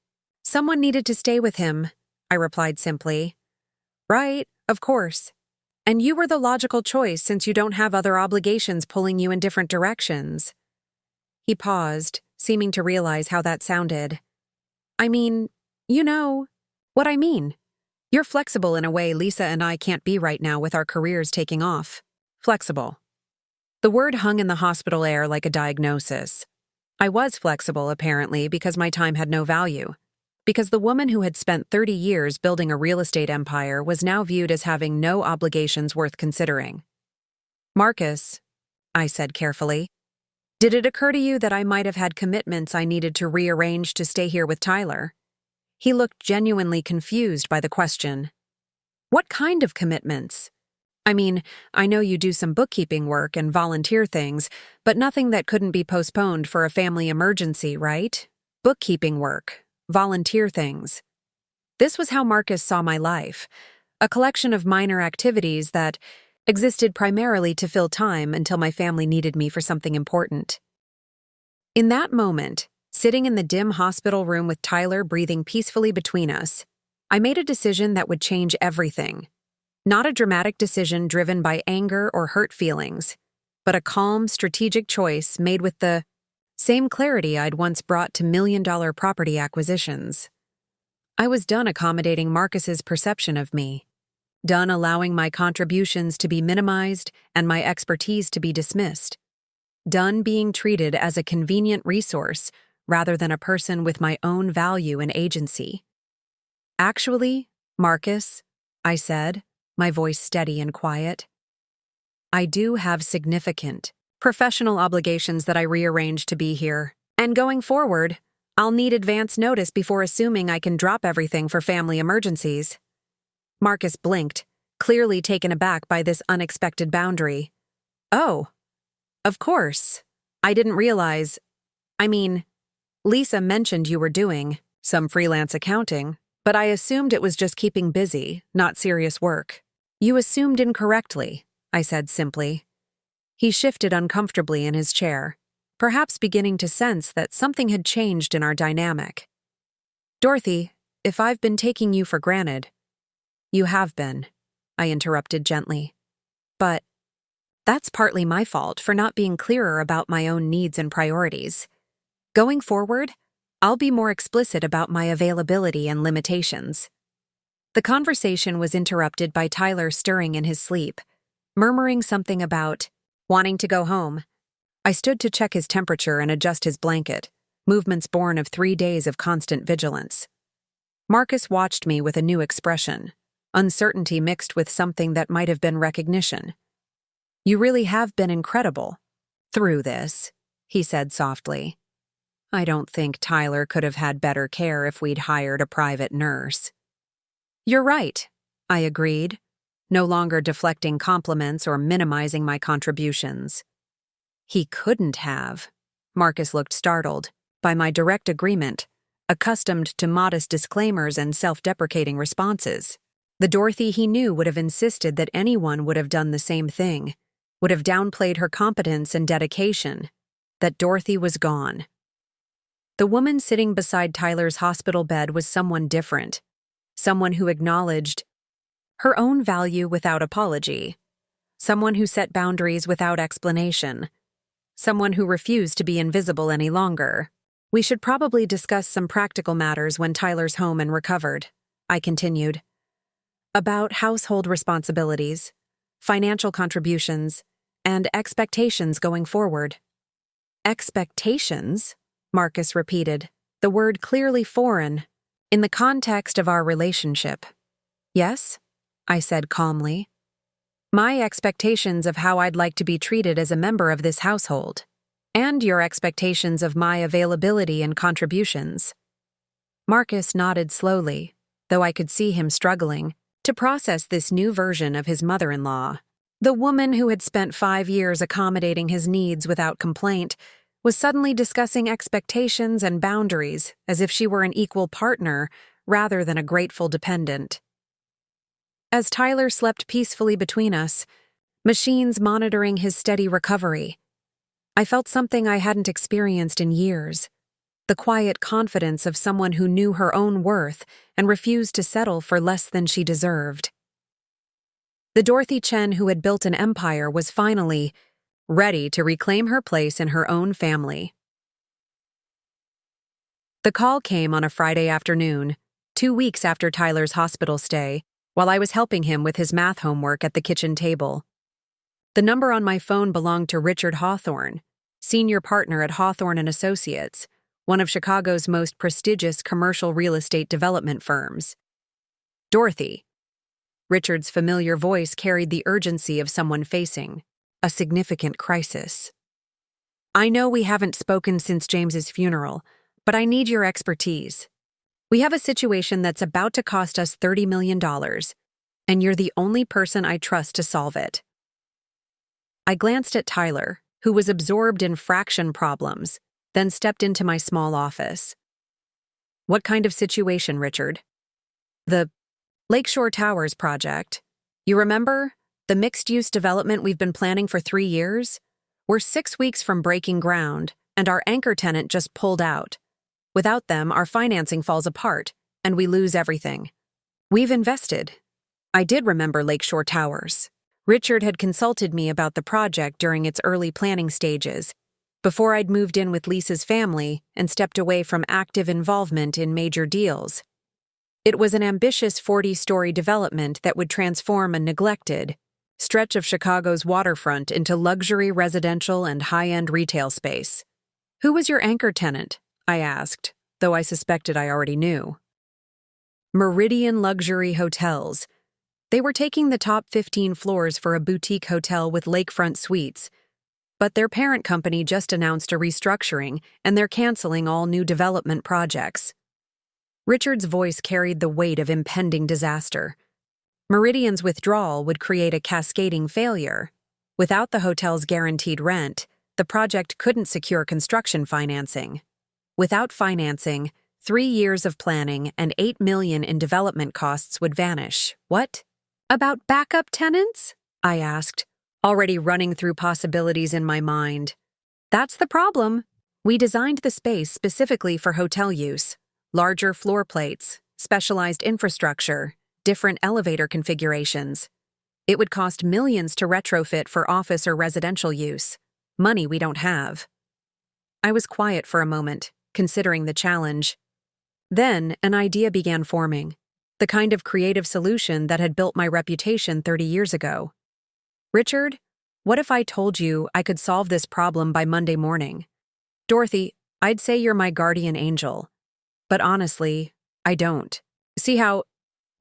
"Someone needed to stay with him," I replied simply. "Right, of course. And you were the logical choice since you don't have other obligations pulling you in different directions." He paused, seeming to realize how that sounded. "I mean, you know what I mean. You're flexible in a way Lisa and I can't be right now with our careers taking off." Flexible. The word hung in the hospital air like a diagnosis. I was flexible, apparently, because my time had no value. Because the woman who had spent 30 years building a real estate empire was now viewed as having no obligations worth considering. "Marcus," I said carefully, "did it occur to you that I might have had commitments I needed to rearrange to stay here with Tyler?" He looked genuinely confused by the question. "What kind of commitments?" "I mean, I know you do some bookkeeping work and volunteer things, but nothing that couldn't be postponed for a family emergency, right? Bookkeeping work. Volunteer things." This was how Marcus saw my life, a collection of minor activities that existed primarily to fill time until my family needed me for something important. In that moment, sitting in the dim hospital room with Tyler breathing peacefully between us, I made a decision that would change everything. Not a dramatic decision driven by anger or hurt feelings, but a calm, strategic choice made with the same clarity I'd once brought to million-dollar property acquisitions. I was done accommodating Marcus's perception of me, done allowing my contributions to be minimized and my expertise to be dismissed, done being treated as a convenient resource rather than a person with my own value and agency. "Actually, Marcus," I said, my voice steady and quiet, "I do have significant professional obligations that I rearranged to be here. And going forward, I'll need advance notice before assuming I can drop everything for family emergencies." Marcus blinked, clearly taken aback by this unexpected boundary. "Oh, of course. I didn't realize. I mean, Lisa mentioned you were doing some freelance accounting, but I assumed it was just keeping busy, not serious work." "You assumed incorrectly," I said simply. He shifted uncomfortably in his chair, perhaps beginning to sense that something had changed in our dynamic. "Dorothy, if I've been taking you for granted—" "You have been," I interrupted gently. "But that's partly my fault for not being clearer about my own needs and priorities. Going forward, I'll be more explicit about my availability and limitations." The conversation was interrupted by Tyler stirring in his sleep, murmuring something about wanting to go home. I stood to check his temperature and adjust his blanket, movements born of 3 days of constant vigilance. Marcus watched me with a new expression, uncertainty mixed with something that might have been recognition. "You really have been incredible through this," he said softly. I don't think Tyler could have had better care if we'd hired a private nurse. You're right, I agreed, no longer deflecting compliments or minimizing my contributions. He couldn't have. Marcus looked startled by my direct agreement, accustomed to modest disclaimers and self-deprecating responses. The Dorothy he knew would have insisted that anyone would have done the same thing, would have downplayed her competence and dedication. That Dorothy was gone. The woman sitting beside Tyler's hospital bed was someone different, someone who acknowledged her own value without apology, someone who set boundaries without explanation, someone who refused to be invisible any longer. We should probably discuss some practical matters when Tyler's home and recovered, I continued. About household responsibilities, financial contributions, and expectations going forward. Expectations? Marcus repeated, the word clearly foreign, in the context of our relationship. Yes, I said calmly. My expectations of how I'd like to be treated as a member of this household, and your expectations of my availability and contributions. Marcus nodded slowly, though I could see him struggling to process this new version of his mother-in-law. The woman who had spent 5 years accommodating his needs without complaint was suddenly discussing expectations and boundaries as if she were an equal partner rather than a grateful dependent. As Tyler slept peacefully between us, machines monitoring his steady recovery, I felt something I hadn't experienced in years, the quiet confidence of someone who knew her own worth and refused to settle for less than she deserved. The Dorothy Chen who had built an empire was finally ready to reclaim her place in her own family. The call came on a Friday afternoon, 2 weeks after Tyler's hospital stay, while I was helping him with his math homework at the kitchen table. The number on my phone belonged to Richard Hawthorne, senior partner at Hawthorne & Associates, one of Chicago's most prestigious commercial real estate development firms. Dorothy. Richard's familiar voice carried the urgency of someone facing a significant crisis. I know we haven't spoken since James's funeral, but I need your expertise. We have a situation that's about to cost us $30 million, and you're the only person I trust to solve it. I glanced at Tyler, who was absorbed in fraction problems, then stepped into my small office. What kind of situation, Richard? The Lakeshore Towers project. You remember? The mixed-use development we've been planning for 3 years? We're 6 weeks from breaking ground, and our anchor tenant just pulled out. Without them, our financing falls apart, and we lose everything. We've invested. I did remember Lakeshore Towers. Richard had consulted me about the project during its early planning stages, before I'd moved in with Lisa's family and stepped away from active involvement in major deals. It was an ambitious 40-story development that would transform a neglected stretch of Chicago's waterfront into luxury residential and high-end retail space. Who was your anchor tenant? I asked, though I suspected I already knew. Meridian Luxury Hotels. They were taking the top 15 floors for a boutique hotel with lakefront suites, but their parent company just announced a restructuring and they're canceling all new development projects. Richard's voice carried the weight of impending disaster. Meridian's withdrawal would create a cascading failure. Without the hotel's guaranteed rent, the project couldn't secure construction financing. Without financing, 3 years of planning and $8 million in development costs would vanish. What? About backup tenants? I asked, already running through possibilities in my mind. That's the problem. We designed the space specifically for hotel use. Larger floor plates, specialized infrastructure, different elevator configurations. It would cost millions to retrofit for office or residential use, money we don't have. I was quiet for a moment, considering the challenge. Then, an idea began forming, the kind of creative solution that had built my reputation 30 years ago. Richard, what if I told you I could solve this problem by Monday morning? Dorothy, I'd say you're my guardian angel. But honestly, I don't. See how—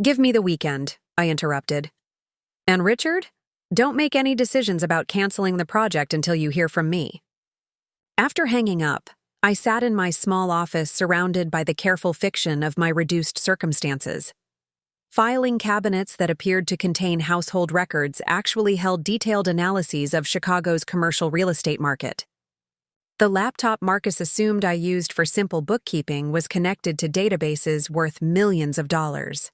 Give me the weekend, I interrupted. And Richard, don't make any decisions about canceling the project until you hear from me. After hanging up, I sat in my small office surrounded by the careful fiction of my reduced circumstances. Filing cabinets that appeared to contain household records actually held detailed analyses of Chicago's commercial real estate market. The laptop Marcus assumed I used for simple bookkeeping was connected to databases worth millions of dollars.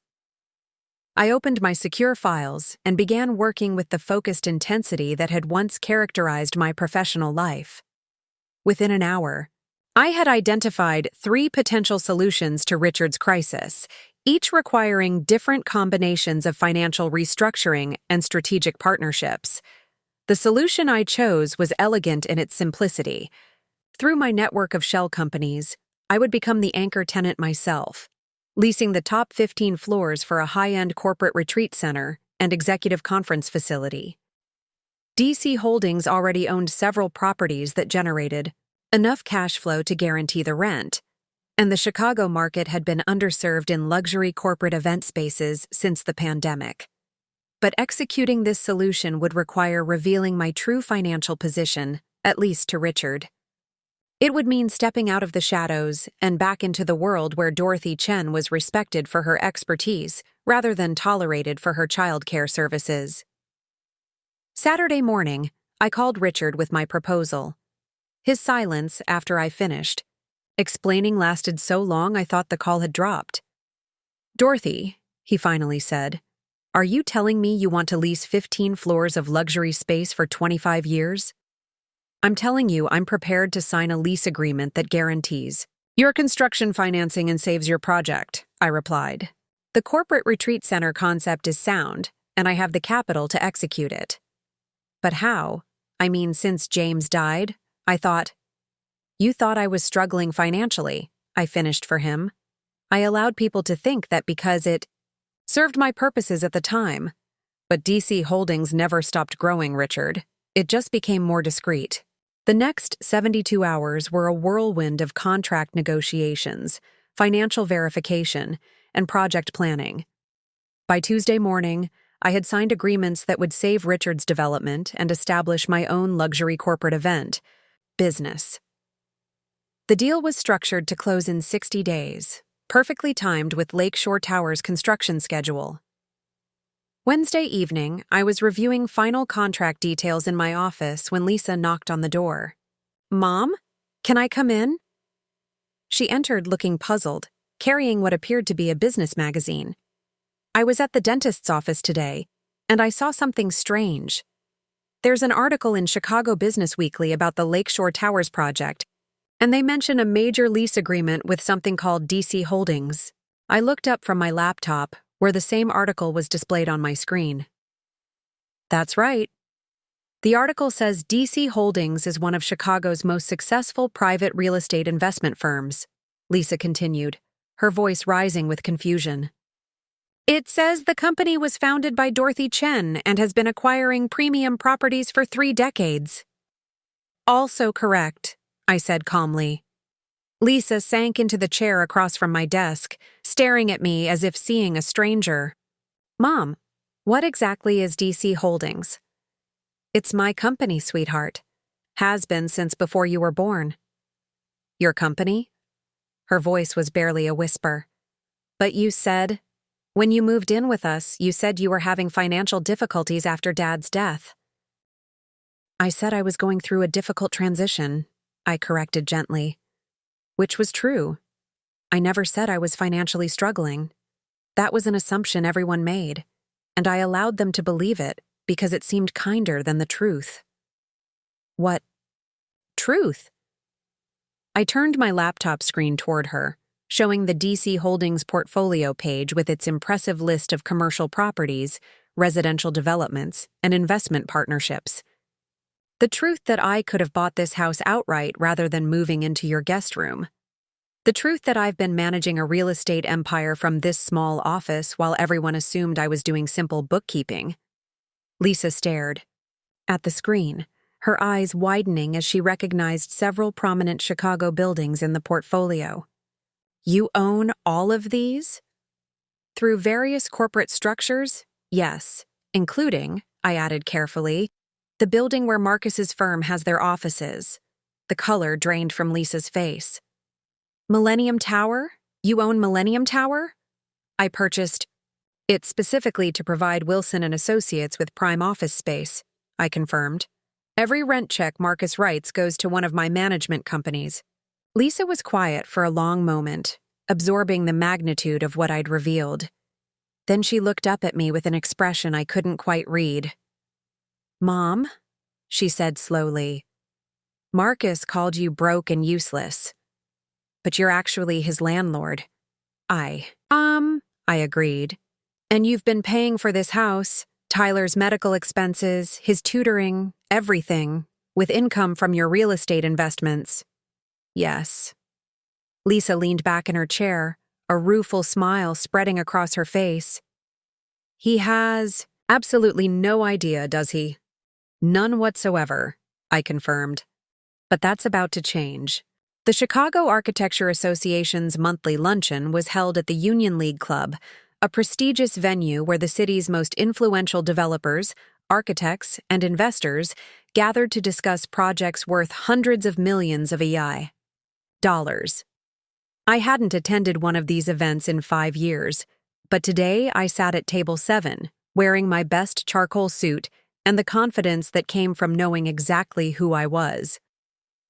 I opened my secure files and began working with the focused intensity that had once characterized my professional life. Within an hour, I had identified 3 potential solutions to Richard's crisis, each requiring different combinations of financial restructuring and strategic partnerships. The solution I chose was elegant in its simplicity. Through my network of shell companies, I would become the anchor tenant myself, leasing the top 15 floors for a high-end corporate retreat center and executive conference facility. DC Holdings already owned several properties that generated enough cash flow to guarantee the rent, and the Chicago market had been underserved in luxury corporate event spaces since the pandemic. But executing this solution would require revealing my true financial position, at least to Richard. It would mean stepping out of the shadows and back into the world where Dorothy Chen was respected for her expertise rather than tolerated for her childcare services. Saturday morning, I called Richard with my proposal. His silence after I finished. Explaining lasted so long I thought the call had dropped. "Dorothy," he finally said, "are you telling me you want to lease 15 floors of luxury space for 25 years? I'm telling you I'm prepared to sign a lease agreement that guarantees your construction financing and saves your project," I replied. "The corporate retreat center concept is sound, and I have the capital to execute it." "But how? I mean, since James died?" I thought. "You thought I was struggling financially," I finished for him. "I allowed people to think that because it served my purposes at the time. But DC Holdings never stopped growing, Richard. It just became more discreet." The next 72 hours were a whirlwind of contract negotiations, financial verification, and project planning. By Tuesday morning, I had signed agreements that would save Richard's development and establish my own luxury corporate event, business. The deal was structured to close in 60 days, perfectly timed with Lakeshore Tower's construction schedule. Wednesday evening, I was reviewing final contract details in my office when Lisa knocked on the door. "Mom, can I come in?" She entered looking puzzled, carrying what appeared to be a business magazine. "I was at the dentist's office today, and I saw something strange. There's an article in Chicago Business Weekly about the Lakeshore Towers project, and they mention a major lease agreement with something called DC Holdings." I looked up from my laptop, where the same article was displayed on my screen. "That's right. The article says DC Holdings is one of Chicago's most successful private real estate investment firms," Lisa continued, her voice rising with confusion. "It says the company was founded by Dorothy Chen and has been acquiring premium properties for 3 decades. "Also correct," I said calmly. Lisa sank into the chair across from my desk, staring at me as if seeing a stranger. "Mom, what exactly is DC Holdings?" "It's my company, sweetheart. Has been since before you were born." "Your company?" Her voice was barely a whisper. "But you said, when you moved in with us, you said you were having financial difficulties after Dad's death." "I said I was going through a difficult transition," I corrected gently. Which was true. I never said I was financially struggling. That was an assumption everyone made, and I allowed them to believe it because it seemed kinder than the truth. "What truth?" I turned my laptop screen toward her, showing the DC Holdings portfolio page with its impressive list of commercial properties, residential developments, and investment partnerships. "The truth that I could have bought this house outright rather than moving into your guest room. The truth that I've been managing a real estate empire from this small office while everyone assumed I was doing simple bookkeeping." Lisa stared at the screen, her eyes widening as she recognized several prominent Chicago buildings in the portfolio. "You own all of these?" "Through various corporate structures, yes, including," I added carefully, "the building where Marcus's firm has their offices. The color drained from Lisa's face. Millennium Tower? You own Millennium Tower? I purchased it specifically to provide Wilson and Associates with prime office space, I confirmed. Every rent check Marcus writes goes to one of my management companies. Lisa was quiet for a long moment, absorbing the magnitude of what I'd revealed. Then she looked up at me with an expression I couldn't quite read. Mom, she said slowly, Marcus called you broke and useless. But you're actually his landlord. I agreed. And you've been paying for this house, Tyler's medical expenses, his tutoring, everything, with income from your real estate investments. Yes. Lisa leaned back in her chair, a rueful smile spreading across her face. He has absolutely no idea, does he? None whatsoever, I confirmed. But that's about to change. The Chicago Architecture Association's monthly luncheon was held at the Union League Club, a prestigious venue where the city's most influential developers, architects, and investors gathered to discuss projects worth hundreds of millions of dollars. I hadn't attended one of these events in 5 years, but today I sat at table 7, wearing my best charcoal suit and the confidence that came from knowing exactly who I was.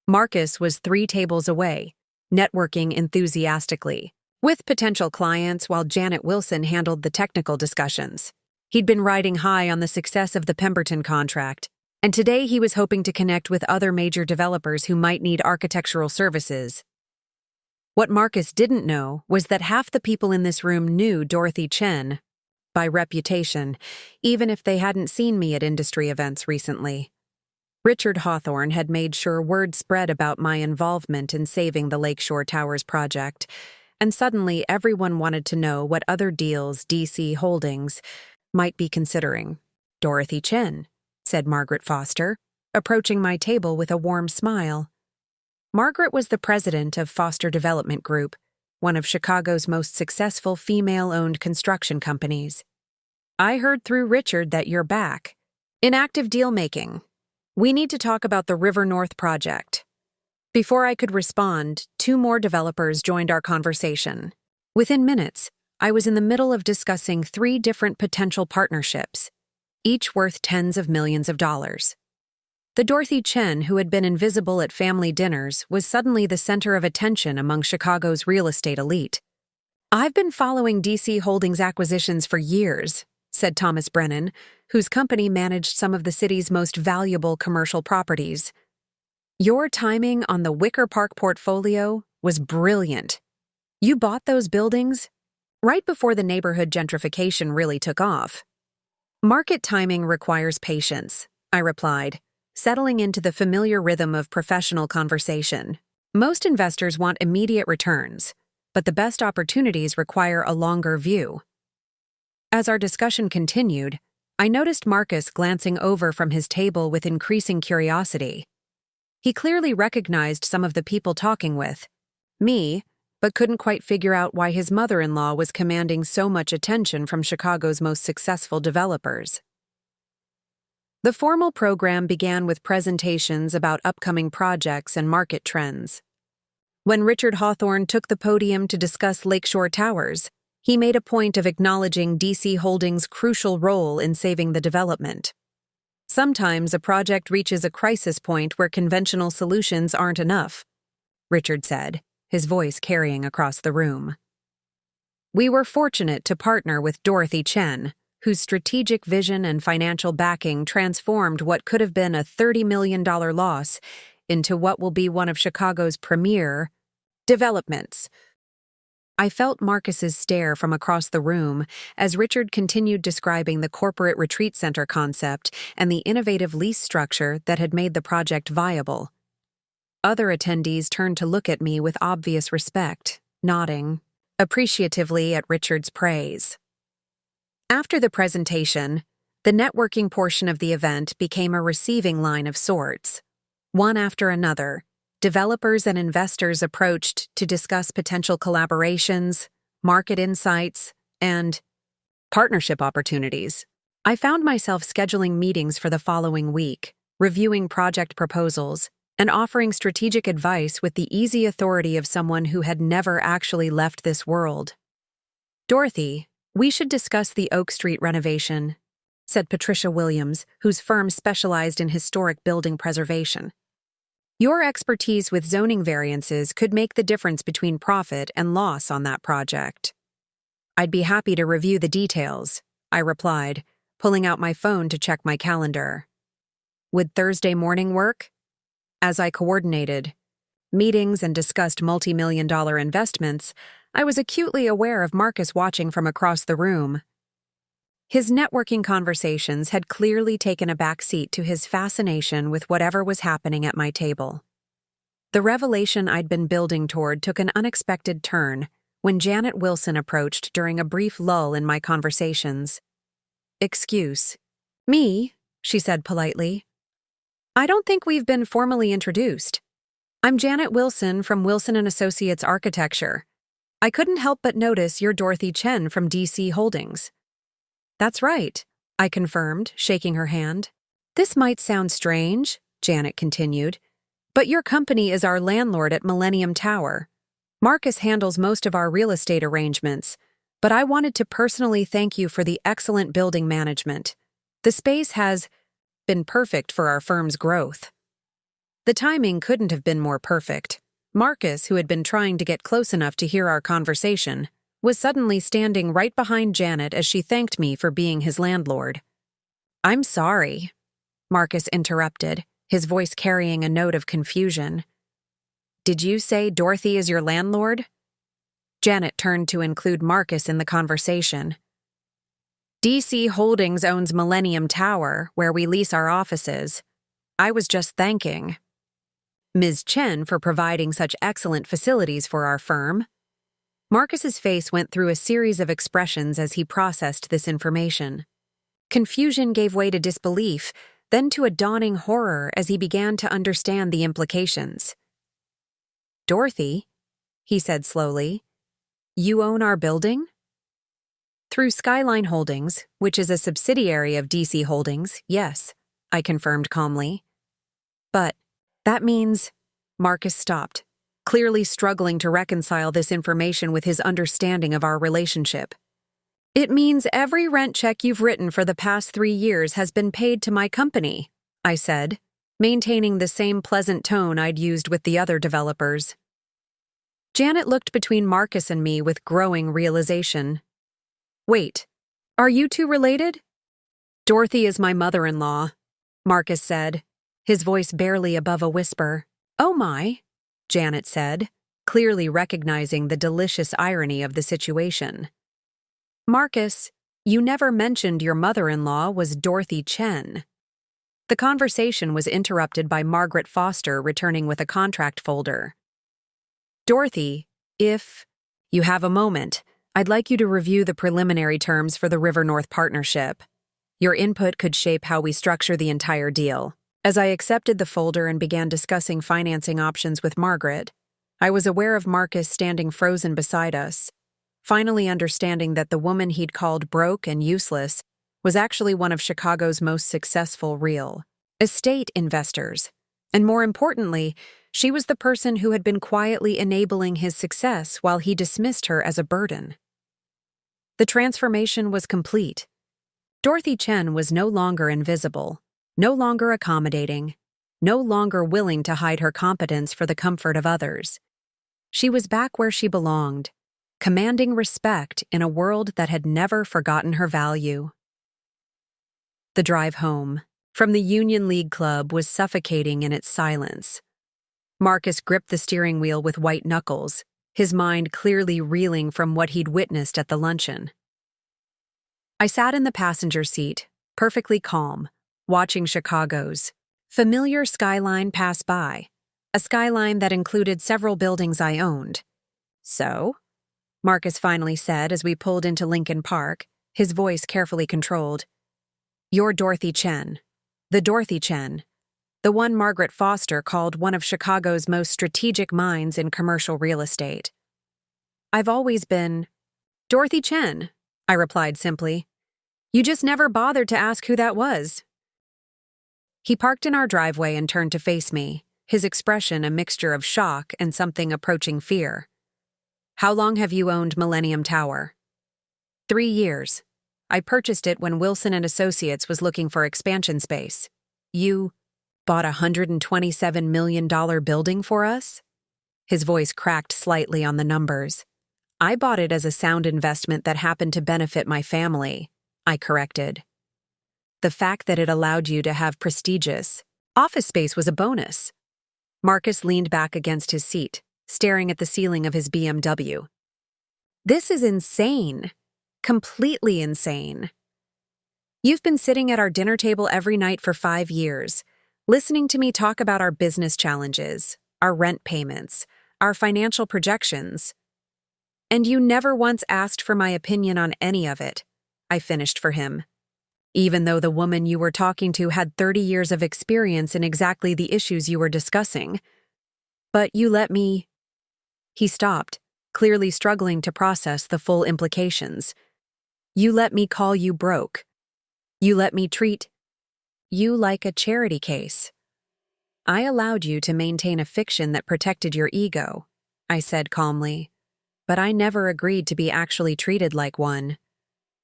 Marcus was 3 tables away, networking enthusiastically with potential clients while Janet Wilson handled the technical discussions. He'd been riding high on the success of the Pemberton contract, and today he was hoping to connect with other major developers who might need architectural services. What Marcus didn't know was that half the people in this room knew Dorothy Chen by reputation, even if they hadn't seen me at industry events recently. Richard Hawthorne had made sure word spread about my involvement in saving the Lakeshore Towers project, and suddenly everyone wanted to know what other deals DC Holdings might be considering. Dorothy Chen, said Margaret Foster, approaching my table with a warm smile. Margaret was the president of Foster Development Group, one of Chicago's most successful female-owned construction companies. I heard through Richard that you're back. In active deal-making. We need to talk about the River North project. Before I could respond, 2 more developers joined our conversation. Within minutes, I was in the middle of discussing 3 different potential partnerships, each worth tens of millions of dollars. The Dorothy Chen, who had been invisible at family dinners, was suddenly the center of attention among Chicago's real estate elite. I've been following DC Holdings acquisitions for years, said Thomas Brennan, whose company managed some of the city's most valuable commercial properties. Your timing on the Wicker Park portfolio was brilliant. You bought those buildings right before the neighborhood gentrification really took off. Market timing requires patience, I replied, settling into the familiar rhythm of professional conversation. Most investors want immediate returns, but the best opportunities require a longer view. As our discussion continued, I noticed Marcus glancing over from his table with increasing curiosity. He clearly recognized some of the people talking with me, but couldn't quite figure out why his mother-in-law was commanding so much attention from Chicago's most successful developers. The formal program began with presentations about upcoming projects and market trends. When Richard Hawthorne took the podium to discuss Lakeshore Towers, he made a point of acknowledging DC Holdings' crucial role in saving the development. Sometimes a project reaches a crisis point where conventional solutions aren't enough, Richard said, his voice carrying across the room. We were fortunate to partner with Dorothy Chen, whose strategic vision and financial backing transformed what could have been a $30 million loss into what will be one of Chicago's premier developments. I felt Marcus's stare from across the room as Richard continued describing the corporate retreat center concept and the innovative lease structure that had made the project viable. Other attendees turned to look at me with obvious respect, nodding appreciatively at Richard's praise. After the presentation, the networking portion of the event became a receiving line of sorts. One after another, developers and investors approached to discuss potential collaborations, market insights, and partnership opportunities. I found myself scheduling meetings for the following week, reviewing project proposals, and offering strategic advice with the easy authority of someone who had never actually left this world. "Dorothy, we should discuss the Oak Street renovation," said Patricia Williams, whose firm specialized in historic building preservation. "Your expertise with zoning variances could make the difference between profit and loss on that project." "I'd be happy to review the details," I replied, pulling out my phone to check my calendar. "Would Thursday morning work?" As I coordinated meetings and discussed multi-million-dollar investments, I was acutely aware of Marcus watching from across the room. His networking conversations had clearly taken a back seat to his fascination with whatever was happening at my table. The revelation I'd been building toward took an unexpected turn when Janet Wilson approached during a brief lull in my conversations. "Excuse me," she said politely. "I don't think we've been formally introduced. I'm Janet Wilson from Wilson & Associates Architecture. I couldn't help but notice you're Dorothy Chen from DC Holdings." "That's right," I confirmed, shaking her hand. "This might sound strange," Janet continued, "but your company is our landlord at Millennium Tower. Marcus handles most of our real estate arrangements, but I wanted to personally thank you for the excellent building management. The space has been perfect for our firm's growth." The timing couldn't have been more perfect. Marcus, who had been trying to get close enough to hear our conversation, was suddenly standing right behind Janet as she thanked me for being his landlord. "I'm sorry," Marcus interrupted, his voice carrying a note of confusion. "Did you say Dorothy is your landlord?" Janet turned to include Marcus in the conversation. "DC Holdings owns Millennium Tower, where we lease our offices. I was just thanking Ms. Chen for providing such excellent facilities for our firm." Marcus's face went through a series of expressions as he processed this information. Confusion gave way to disbelief, then to a dawning horror as he began to understand the implications. "Dorothy," he said slowly, "you own our building?" "Through Skyline Holdings, which is a subsidiary of DC Holdings, yes," I confirmed calmly. "But that means—" Marcus stopped, clearly struggling to reconcile this information with his understanding of our relationship. "It means every rent check you've written for the past 3 years has been paid to my company," I said, maintaining the same pleasant tone I'd used with the other developers. Janet looked between Marcus and me with growing realization. "Wait, are you two related?" "Dorothy is my mother-in-law," Marcus said, his voice barely above a whisper. "Oh my," Janet said, clearly recognizing the delicious irony of the situation. "Marcus, you never mentioned your mother-in-law was Dorothy Chen." The conversation was interrupted by Margaret Foster returning with a contract folder. "Dorothy, if you have a moment, I'd like you to review the preliminary terms for the River North Partnership. Your input could shape how we structure the entire deal." As I accepted the folder and began discussing financing options with Margaret, I was aware of Marcus standing frozen beside us, finally understanding that the woman he'd called broke and useless was actually one of Chicago's most successful real estate investors. And more importantly, she was the person who had been quietly enabling his success while he dismissed her as a burden. The transformation was complete. Dorothy Chen was no longer invisible, no longer accommodating, no longer willing to hide her competence for the comfort of others. She was back where she belonged, commanding respect in a world that had never forgotten her value. The drive home from the Union League Club was suffocating in its silence. Marcus gripped the steering wheel with white knuckles, his mind clearly reeling from what he'd witnessed at the luncheon. I sat in the passenger seat, perfectly calm, watching Chicago's familiar skyline pass by, a skyline that included several buildings I owned. "So?" Marcus finally said as we pulled into Lincoln Park, his voice carefully controlled. "You're Dorothy Chen. The Dorothy Chen. The one Margaret Foster called one of Chicago's most strategic minds in commercial real estate." "I've always been Dorothy Chen," I replied simply. "You just never bothered to ask who that was." He parked in our driveway and turned to face me, his expression a mixture of shock and something approaching fear. "How long have you owned Millennium Tower?" 3 years. I purchased it when Wilson and Associates was looking for expansion space. You bought a $127 million building for us? His voice cracked slightly on the numbers. I bought it as a sound investment that happened to benefit my family, I corrected. The fact that it allowed you to have prestigious office space was a bonus. Marcus leaned back against his seat, staring at the ceiling of his BMW. This is insane. Completely insane. You've been sitting at our dinner table every night for 5 years, listening to me talk about our business challenges, our rent payments, our financial projections. And you never once asked for my opinion on any of it, I finished for him. Even though the woman you were talking to had 30 years of experience in exactly the issues you were discussing. But you let me... He stopped, clearly struggling to process the full implications. You let me call you broke. You let me treat you like a charity case. I allowed you to maintain a fiction that protected your ego, I said calmly, but I never agreed to be actually treated like one.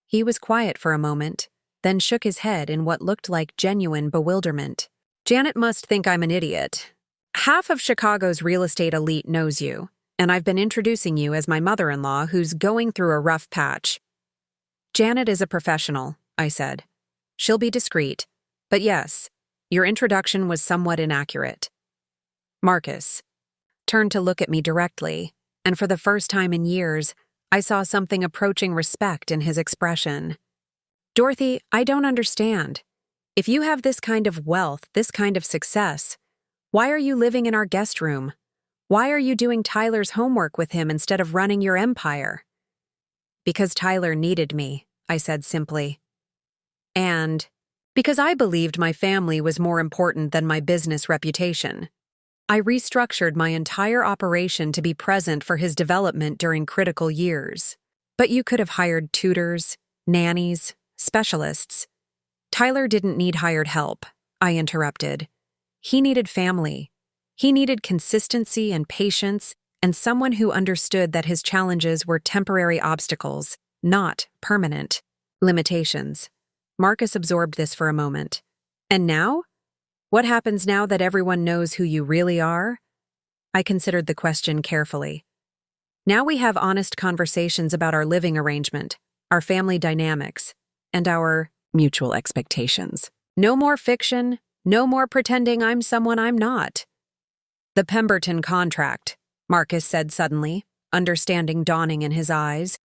He was quiet for a moment, then shook his head in what looked like genuine bewilderment. Janet must think I'm an idiot. Half of Chicago's real estate elite knows you, and I've been introducing you as my mother-in-law who's going through a rough patch. Janet is a professional, I said. She'll be discreet, but yes, your introduction was somewhat inaccurate. Marcus turned to look at me directly, and for the first time in years, I saw something approaching respect in his expression. Dorothy, I don't understand. If you have this kind of wealth, this kind of success, why are you living in our guest room? Why are you doing Tyler's homework with him instead of running your empire? Because Tyler needed me, I said simply. And because I believed my family was more important than my business reputation. I restructured my entire operation to be present for his development during critical years. But you could have hired tutors, nannies, specialists. Tyler didn't need hired help, I interrupted. He needed family. He needed consistency and patience, and someone who understood that his challenges were temporary obstacles, not permanent limitations. Marcus absorbed this for a moment. And now? What happens now that everyone knows who you really are? I considered the question carefully. Now we have honest conversations about our living arrangement, our family dynamics, and our mutual expectations. No more fiction, no more pretending I'm someone I'm not. The Pemberton contract, Marcus said suddenly, understanding dawning in his eyes.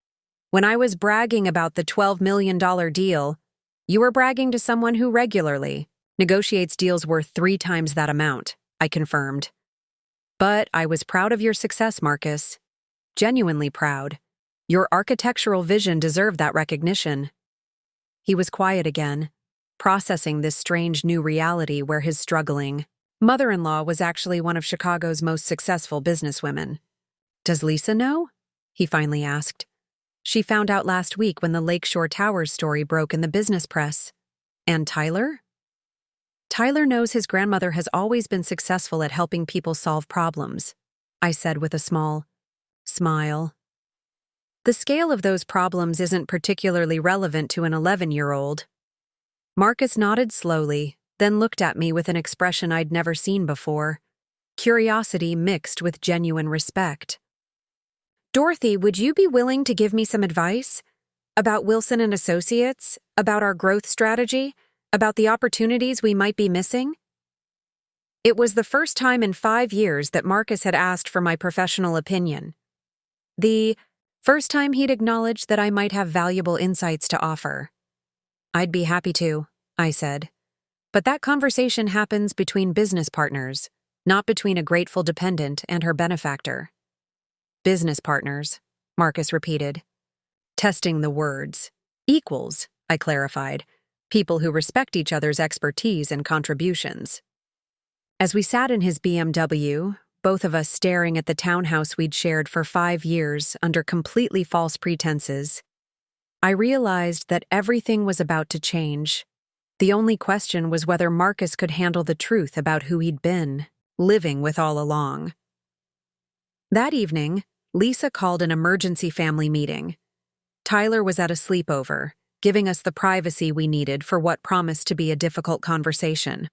When I was bragging about the $12 million deal, you were bragging to someone who regularly negotiates deals worth 3 times that amount, I confirmed. But I was proud of your success, Marcus. Genuinely proud. Your architectural vision deserved that recognition. He was quiet again, processing this strange new reality where his struggling mother-in-law was actually one of Chicago's most successful businesswomen. Does Lisa know? He finally asked. She found out last week when the Lakeshore Towers story broke in the business press. And Tyler? Tyler knows his grandmother has always been successful at helping people solve problems, I said with a small smile. The scale of those problems isn't particularly relevant to an 11-year-old. Marcus nodded slowly, then looked at me with an expression I'd never seen before, curiosity mixed with genuine respect. Dorothy, would you be willing to give me some advice? About Wilson and Associates? About our growth strategy? About the opportunities we might be missing? It was the first time in 5 years that Marcus had asked for my professional opinion. The first time he'd acknowledged that I might have valuable insights to offer. I'd be happy to, I said. But that conversation happens between business partners, not between a grateful dependent and her benefactor. Business partners, Marcus repeated. Testing the words. Equals, I clarified. People who respect each other's expertise and contributions. As we sat in his BMW, both of us staring at the townhouse we'd shared for 5 years under completely false pretenses, I realized that everything was about to change. The only question was whether Marcus could handle the truth about who he'd been. living with all along. That evening, Lisa called an emergency family meeting. Tyler was at a sleepover, giving us the privacy we needed for what promised to be a difficult conversation.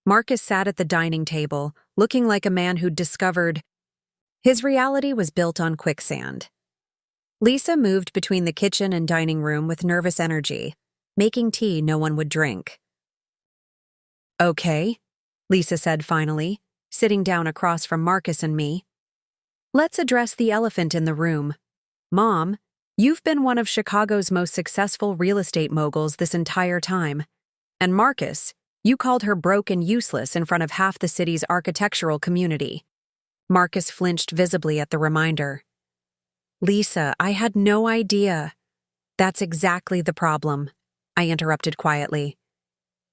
Marcus sat at the dining table, looking like a man who'd discovered his reality was built on quicksand. Lisa moved between the kitchen and dining room with nervous energy, making tea no one would drink. "Okay," Lisa said finally, sitting down across from Marcus and me. "Let's address the elephant in the room. Mom, you've been one of Chicago's most successful real estate moguls this entire time. And Marcus, you called her broke and useless in front of half the city's architectural community." Marcus flinched visibly at the reminder. "Lisa, I had no idea." "That's exactly the problem," I interrupted quietly.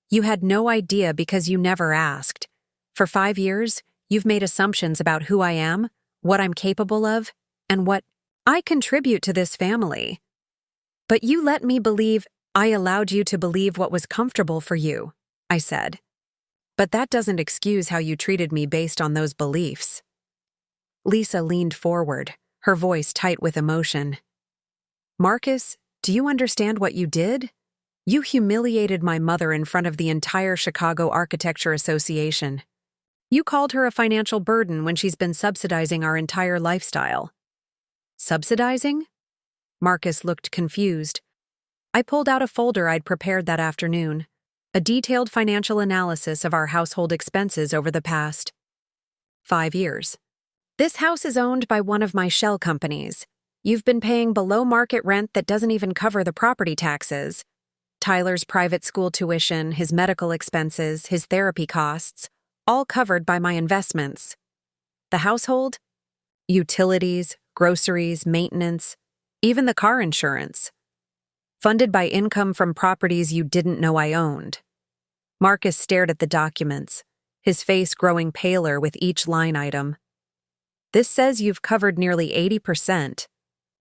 "You had no idea because you never asked. For 5 years, you've made assumptions about who I am, what I'm capable of, and what I contribute to this family. But you let me believe I allowed you to believe what was comfortable for you," I said. "But that doesn't excuse how you treated me based on those beliefs." Lisa leaned forward, her voice tight with emotion. "Marcus, do you understand what you did? You humiliated my mother in front of the entire Chicago Architecture Association. You called her a financial burden when she's been subsidizing our entire lifestyle." "Subsidizing?" Marcus looked confused. I pulled out a folder I'd prepared that afternoon, a detailed financial analysis of our household expenses over the past 5 years. "This house is owned by one of my shell companies. You've been paying below-market rent that doesn't even cover the property taxes. Tyler's private school tuition, his medical expenses, his therapy costs, all covered by my investments. The household? Utilities, groceries, maintenance, even the car insurance. Funded by income from properties you didn't know I owned." Marcus stared at the documents, his face growing paler with each line item. "This says you've covered nearly 80%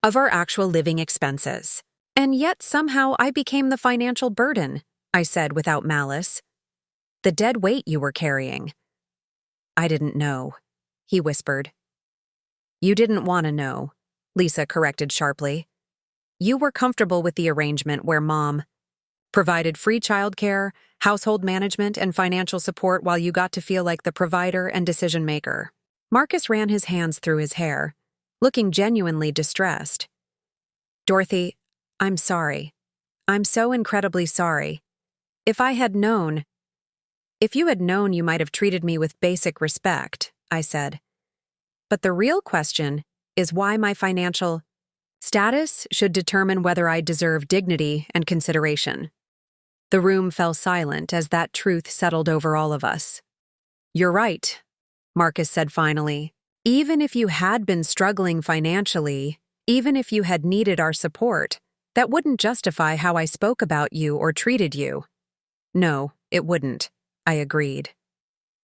of our actual living expenses. And yet somehow I became the financial burden," I said without malice. "The dead weight you were carrying." "I didn't know," he whispered. "You didn't want to know," Lisa corrected sharply. "You were comfortable with the arrangement where Mom provided free childcare, household management, and financial support while you got to feel like the provider and decision-maker." Marcus ran his hands through his hair, looking genuinely distressed. "Dorothy, I'm sorry. I'm so incredibly sorry. If you had known, you might have treated me with basic respect," I said. "But the real question is why my financial status should determine whether I deserve dignity and consideration." The room fell silent as that truth settled over all of us. "You're right," Marcus said finally. "Even if you had been struggling financially, even if you had needed our support, that wouldn't justify how I spoke about you or treated you." "No, it wouldn't," I agreed.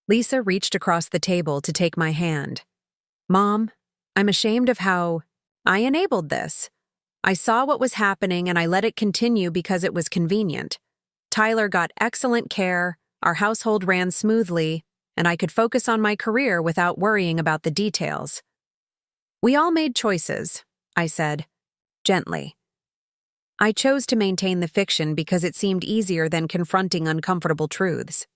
Lisa reached across the table to take my hand. "Mom, I'm ashamed of how I enabled this. I saw what was happening and I let it continue because it was convenient. Tyler got excellent care, our household ran smoothly, and I could focus on my career without worrying about the details." "We all made choices," I said, gently. "I chose to maintain the fiction because it seemed easier than confronting uncomfortable truths."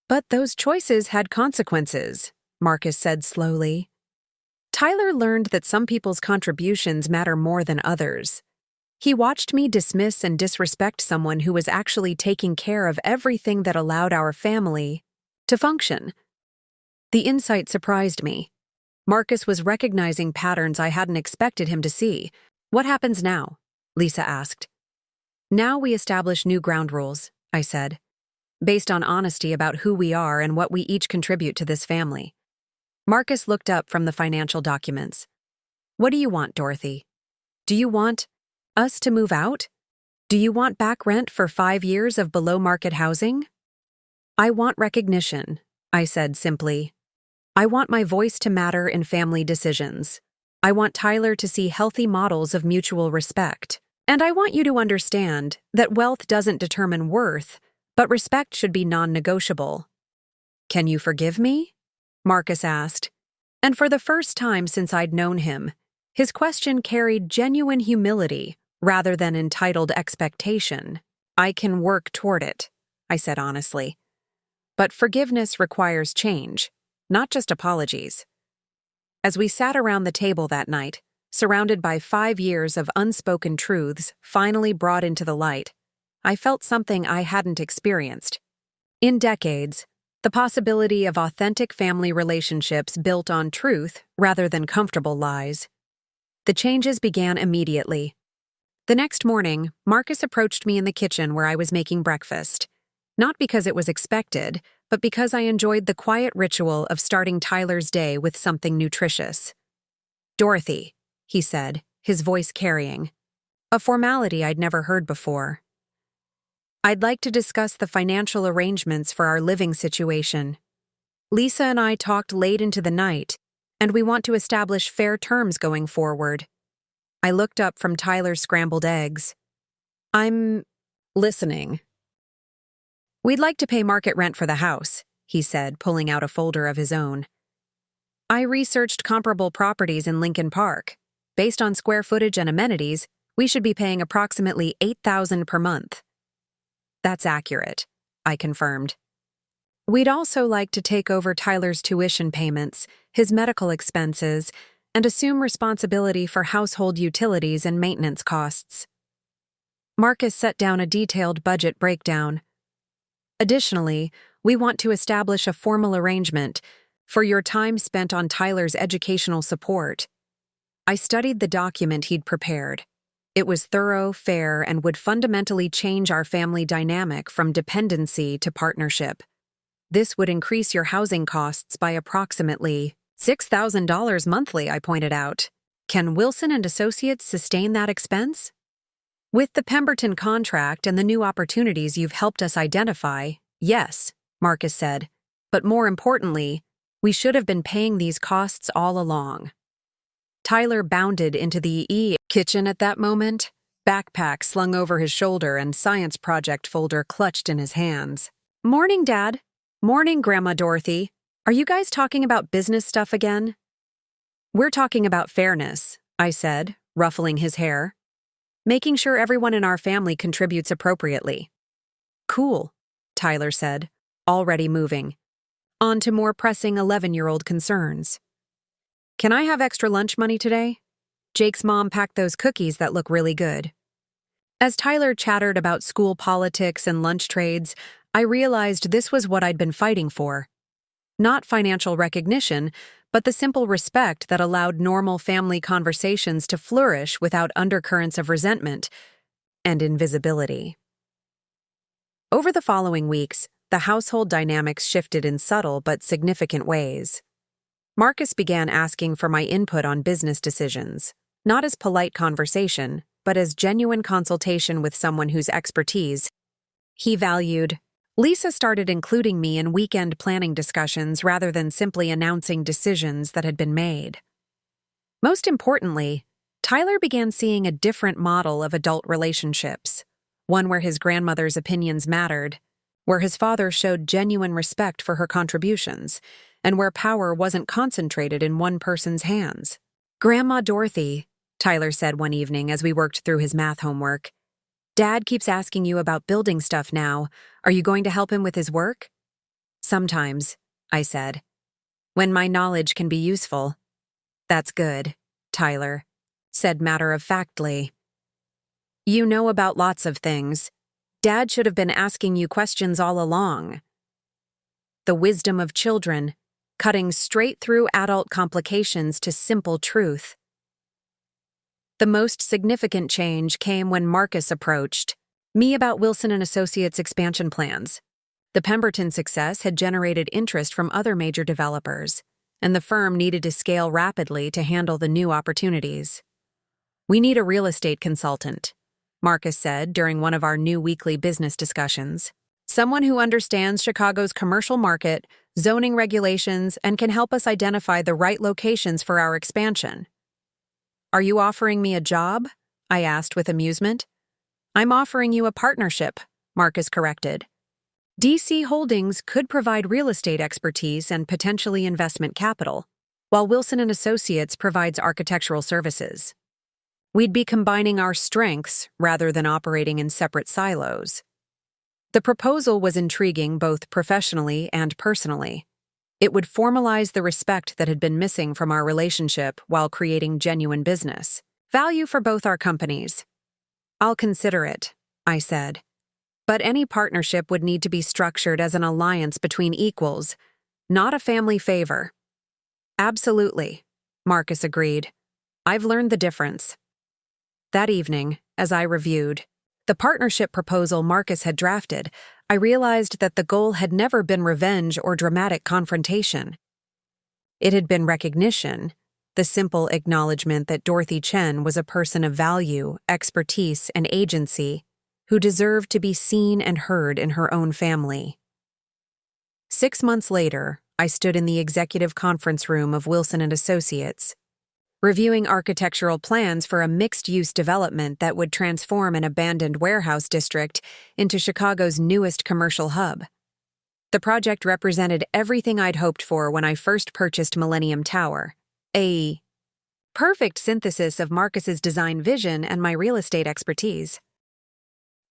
"But those choices had consequences," Marcus said slowly. "Tyler learned that some people's contributions matter more than others. He watched me dismiss and disrespect someone who was actually taking care of everything that allowed our family to function." The insight surprised me. Marcus was recognizing patterns I hadn't expected him to see. "What happens now?" Lisa asked. "Now we establish new ground rules," I said, "based on honesty about who we are and what we each contribute to this family." Marcus looked up from the financial documents. "What do you want, Dorothy? Do you want us to move out? Do you want back rent for 5 years of below-market housing?" "I want recognition," I said simply. "I want my voice to matter in family decisions. I want Tyler to see healthy models of mutual respect. And I want you to understand that wealth doesn't determine worth, but respect should be non-negotiable." "Can you forgive me?" Marcus asked. And for the first time since I'd known him, his question carried genuine humility rather than entitled expectation. I can work toward it, I said honestly. But forgiveness requires change, not just apologies. As we sat around the table that night, surrounded by 5 years of unspoken truths finally brought into the light, I felt something I hadn't experienced. In decades, the possibility of authentic family relationships built on truth rather than comfortable lies. The changes began immediately. The next morning, Marcus approached me in the kitchen where I was making breakfast. Not because it was expected, but because I enjoyed the quiet ritual of starting Tyler's day with something nutritious. "Dorothy," he said, his voice carrying a formality I'd never heard before. "I'd like to discuss the financial arrangements for our living situation. Lisa and I talked late into the night, and we want to establish fair terms going forward." I looked up from Tyler's scrambled eggs. "I'm listening." "We'd like to pay market rent for the house," he said, pulling out a folder of his own. "I researched comparable properties in Lincoln Park. Based on square footage and amenities, we should be paying approximately $8,000 per month." "That's accurate," I confirmed. "We'd also like to take over Tyler's tuition payments, his medical expenses, and assume responsibility for household utilities and maintenance costs." Marcus set down a detailed budget breakdown. "Additionally, we want to establish a formal arrangement for your time spent on Tyler's educational support." I studied the document he'd prepared. It was thorough, fair, and would fundamentally change our family dynamic from dependency to partnership. "This would increase your housing costs by approximately $6,000 monthly," I pointed out. "Can Wilson and Associates sustain that expense?" "With the Pemberton contract and the new opportunities you've helped us identify, yes," Marcus said. "But more importantly, we should have been paying these costs all along." Tyler bounded into the kitchen at that moment, backpack slung over his shoulder and science project folder clutched in his hands. "Morning, Dad." "Morning, Grandma Dorothy. Are you guys talking about business stuff again?" "We're talking about fairness," I said, ruffling his hair. "Making sure everyone in our family contributes appropriately." "Cool," Tyler said, already moving. On to more pressing 11-year-old concerns. "Can I have extra lunch money today? Jake's mom packed those cookies that look really good." As Tyler chattered about school politics and lunch trades, I realized this was what I'd been fighting for. Not financial recognition, but the simple respect that allowed normal family conversations to flourish without undercurrents of resentment and invisibility. Over the following weeks, the household dynamics shifted in subtle but significant ways. Marcus began asking for my input on business decisions, not as polite conversation, but as genuine consultation with someone whose expertise he valued. Lisa started including me in weekend planning discussions rather than simply announcing decisions that had been made. Most importantly, Tyler began seeing a different model of adult relationships, one where his grandmother's opinions mattered, where his father showed genuine respect for her contributions, and where power wasn't concentrated in one person's hands. "Grandma Dorothy," Tyler said one evening as we worked through his math homework, "Dad keeps asking you about building stuff now. Are you going to help him with his work?" "Sometimes," I said, "when my knowledge can be useful." "That's good," Tyler said matter-of-factly. "You know about lots of things. Dad should have been asking you questions all along." The wisdom of children, cutting straight through adult complications to simple truth. The most significant change came when Marcus approached me about Wilson and Associates expansion plans. The Pemberton success had generated interest from other major developers, and the firm needed to scale rapidly to handle the new opportunities. "We need a real estate consultant," Marcus said during one of our new weekly business discussions. "Someone who understands Chicago's commercial market, zoning regulations, and can help us identify the right locations for our expansion." "Are you offering me a job?" I asked with amusement. "I'm offering you a partnership," Marcus corrected. DC Holdings could provide real estate expertise and potentially investment capital, while Wilson & Associates provides architectural services. We'd be combining our strengths rather than operating in separate silos. The proposal was intriguing both professionally and personally. It would formalize the respect that had been missing from our relationship while creating genuine business value for both our companies. "I'll consider it," I said. "But any partnership would need to be structured as an alliance between equals, not a family favor." "Absolutely," Marcus agreed. "I've learned the difference." That evening, as I reviewed the partnership proposal Marcus had drafted, I realized that the goal had never been revenge or dramatic confrontation. It had been recognition, the simple acknowledgement that Dorothy Chen was a person of value, expertise, and agency who deserved to be seen and heard in her own family. 6 months later, I stood in the executive conference room of Wilson & Associates, reviewing architectural plans for a mixed-use development that would transform an abandoned warehouse district into Chicago's newest commercial hub. The project represented everything I'd hoped for when I first purchased Millennium Tower, a perfect synthesis of Marcus's design vision and my real estate expertise.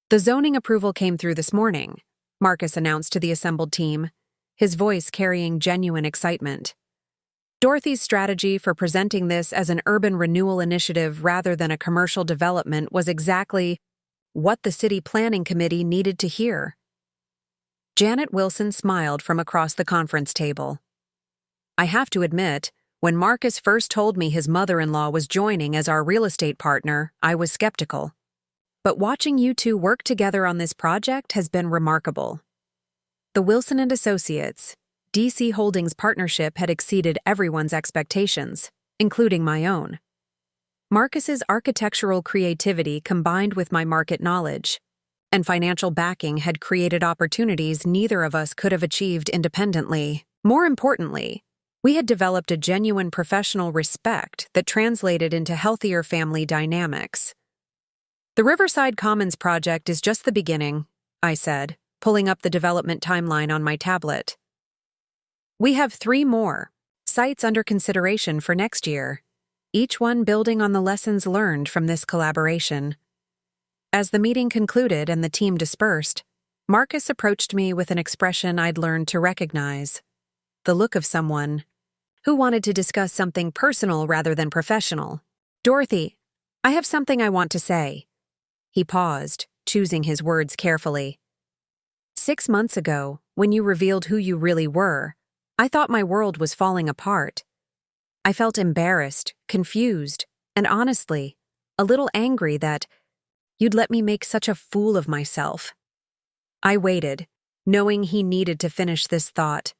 "The zoning approval came through this morning," Marcus announced to the assembled team, his voice carrying genuine excitement. Dorothy's strategy for presenting this as an urban renewal initiative rather than a commercial development was exactly what the city planning committee needed to hear. Janet Wilson smiled from across the conference table. "I have to admit, when Marcus first told me his mother-in-law was joining as our real estate partner, I was skeptical. But watching you two work together on this project has been remarkable." The Wilson & Associates, DC Holdings partnership had exceeded everyone's expectations, including my own. Marcus's architectural creativity combined with my market knowledge and financial backing had created opportunities neither of us could have achieved independently. More importantly, we had developed a genuine professional respect that translated into healthier family dynamics. "The Riverside Commons project is just the beginning," I said, pulling up the development timeline on my tablet. "We have 3 more sites under consideration for next year, each one building on the lessons learned from this collaboration." As the meeting concluded and the team dispersed, Marcus approached me with an expression I'd learned to recognize, the look of someone who wanted to discuss something personal rather than professional. "Dorothy, I have something I want to say." He paused, choosing his words carefully. 6 months ago, when you revealed who you really were, I thought my world was falling apart. I felt embarrassed, confused, and honestly, a little angry that you'd let me make such a fool of myself. I waited, knowing he needed to finish this thought.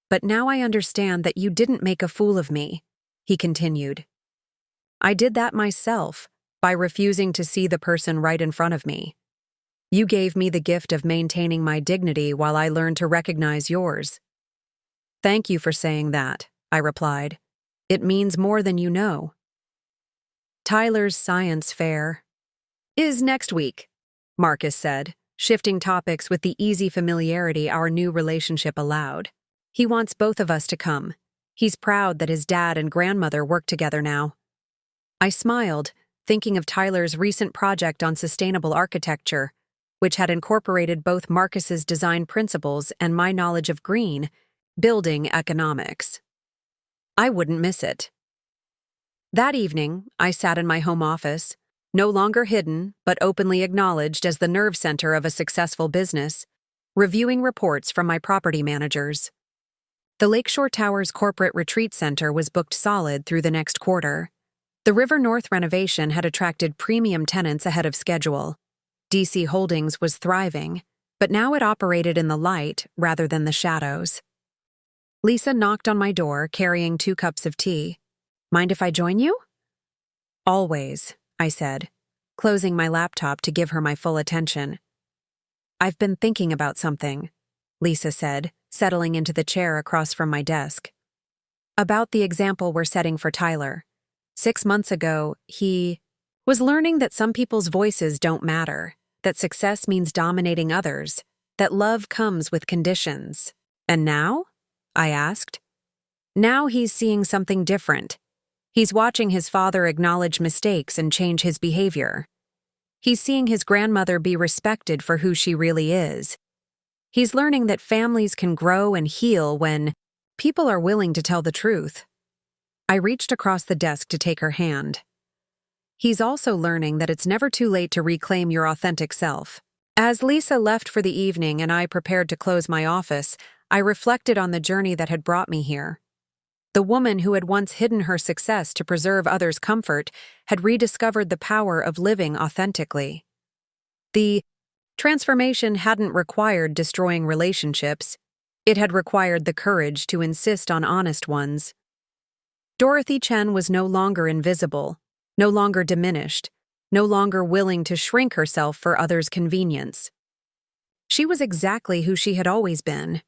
"But now I understand that you didn't make a fool of me," he continued. "I did that myself by refusing to see the person right in front of me. You gave me the gift of maintaining my dignity while I learned to recognize yours." "Thank you for saying that," I replied. "It means more than you know." "Tyler's science fair is next week," Marcus said, shifting topics with the easy familiarity our new relationship allowed. "He wants both of us to come. He's proud that his dad and grandmother work together now." I smiled, thinking of Tyler's recent project on sustainable architecture, which had incorporated both Marcus's design principles and my knowledge of green building economics. I wouldn't miss it. That evening, I sat in my home office, no longer hidden but openly acknowledged as the nerve center of a successful business, reviewing reports from my property managers. The Lakeshore Towers Corporate Retreat Center was booked solid through the next quarter. The River North renovation had attracted premium tenants ahead of schedule. DC Holdings was thriving, but now it operated in the light rather than the shadows. Lisa knocked on my door carrying 2 cups of tea. "Mind if I join you?" "Always," I said, closing my laptop to give her my full attention. "I've been thinking about something," Lisa said, settling into the chair across from my desk. "About the example we're setting for Tyler. 6 months ago, he was learning that some people's voices don't matter, that success means dominating others, that love comes with conditions. And now? I asked. Now he's seeing something different. He's watching his father acknowledge mistakes and change his behavior. He's seeing his grandmother be respected for who she really is. He's learning that families can grow and heal when people are willing to tell the truth. I reached across the desk to take her hand. He's also learning that it's never too late to reclaim your authentic self. As Lisa left for the evening and I prepared to close my office, I reflected on the journey that had brought me here. The woman who had once hidden her success to preserve others' comfort had rediscovered the power of living authentically. The transformation hadn't required destroying relationships. It had required the courage to insist on honest ones. Dorothy Chen was no longer invisible, no longer diminished, no longer willing to shrink herself for others' convenience. She was exactly who she had always been,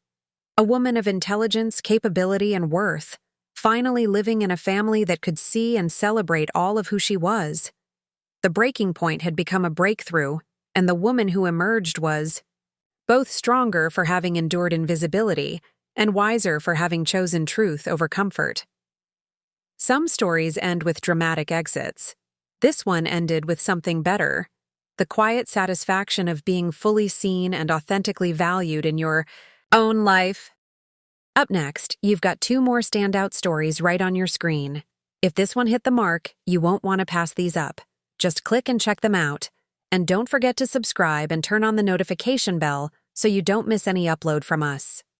a woman of intelligence, capability, and worth, finally living in a family that could see and celebrate all of who she was. The breaking point had become a breakthrough, and the woman who emerged was both stronger for having endured invisibility and wiser for having chosen truth over comfort. Some stories end with dramatic exits. This one ended with something better: the quiet satisfaction of being fully seen and authentically valued in your own life. Up next, you've got 2 more standout stories right on your screen. If this one hit the mark, you won't want to pass these up. Just click and check them out. And don't forget to subscribe and turn on the notification bell so you don't miss any upload from us.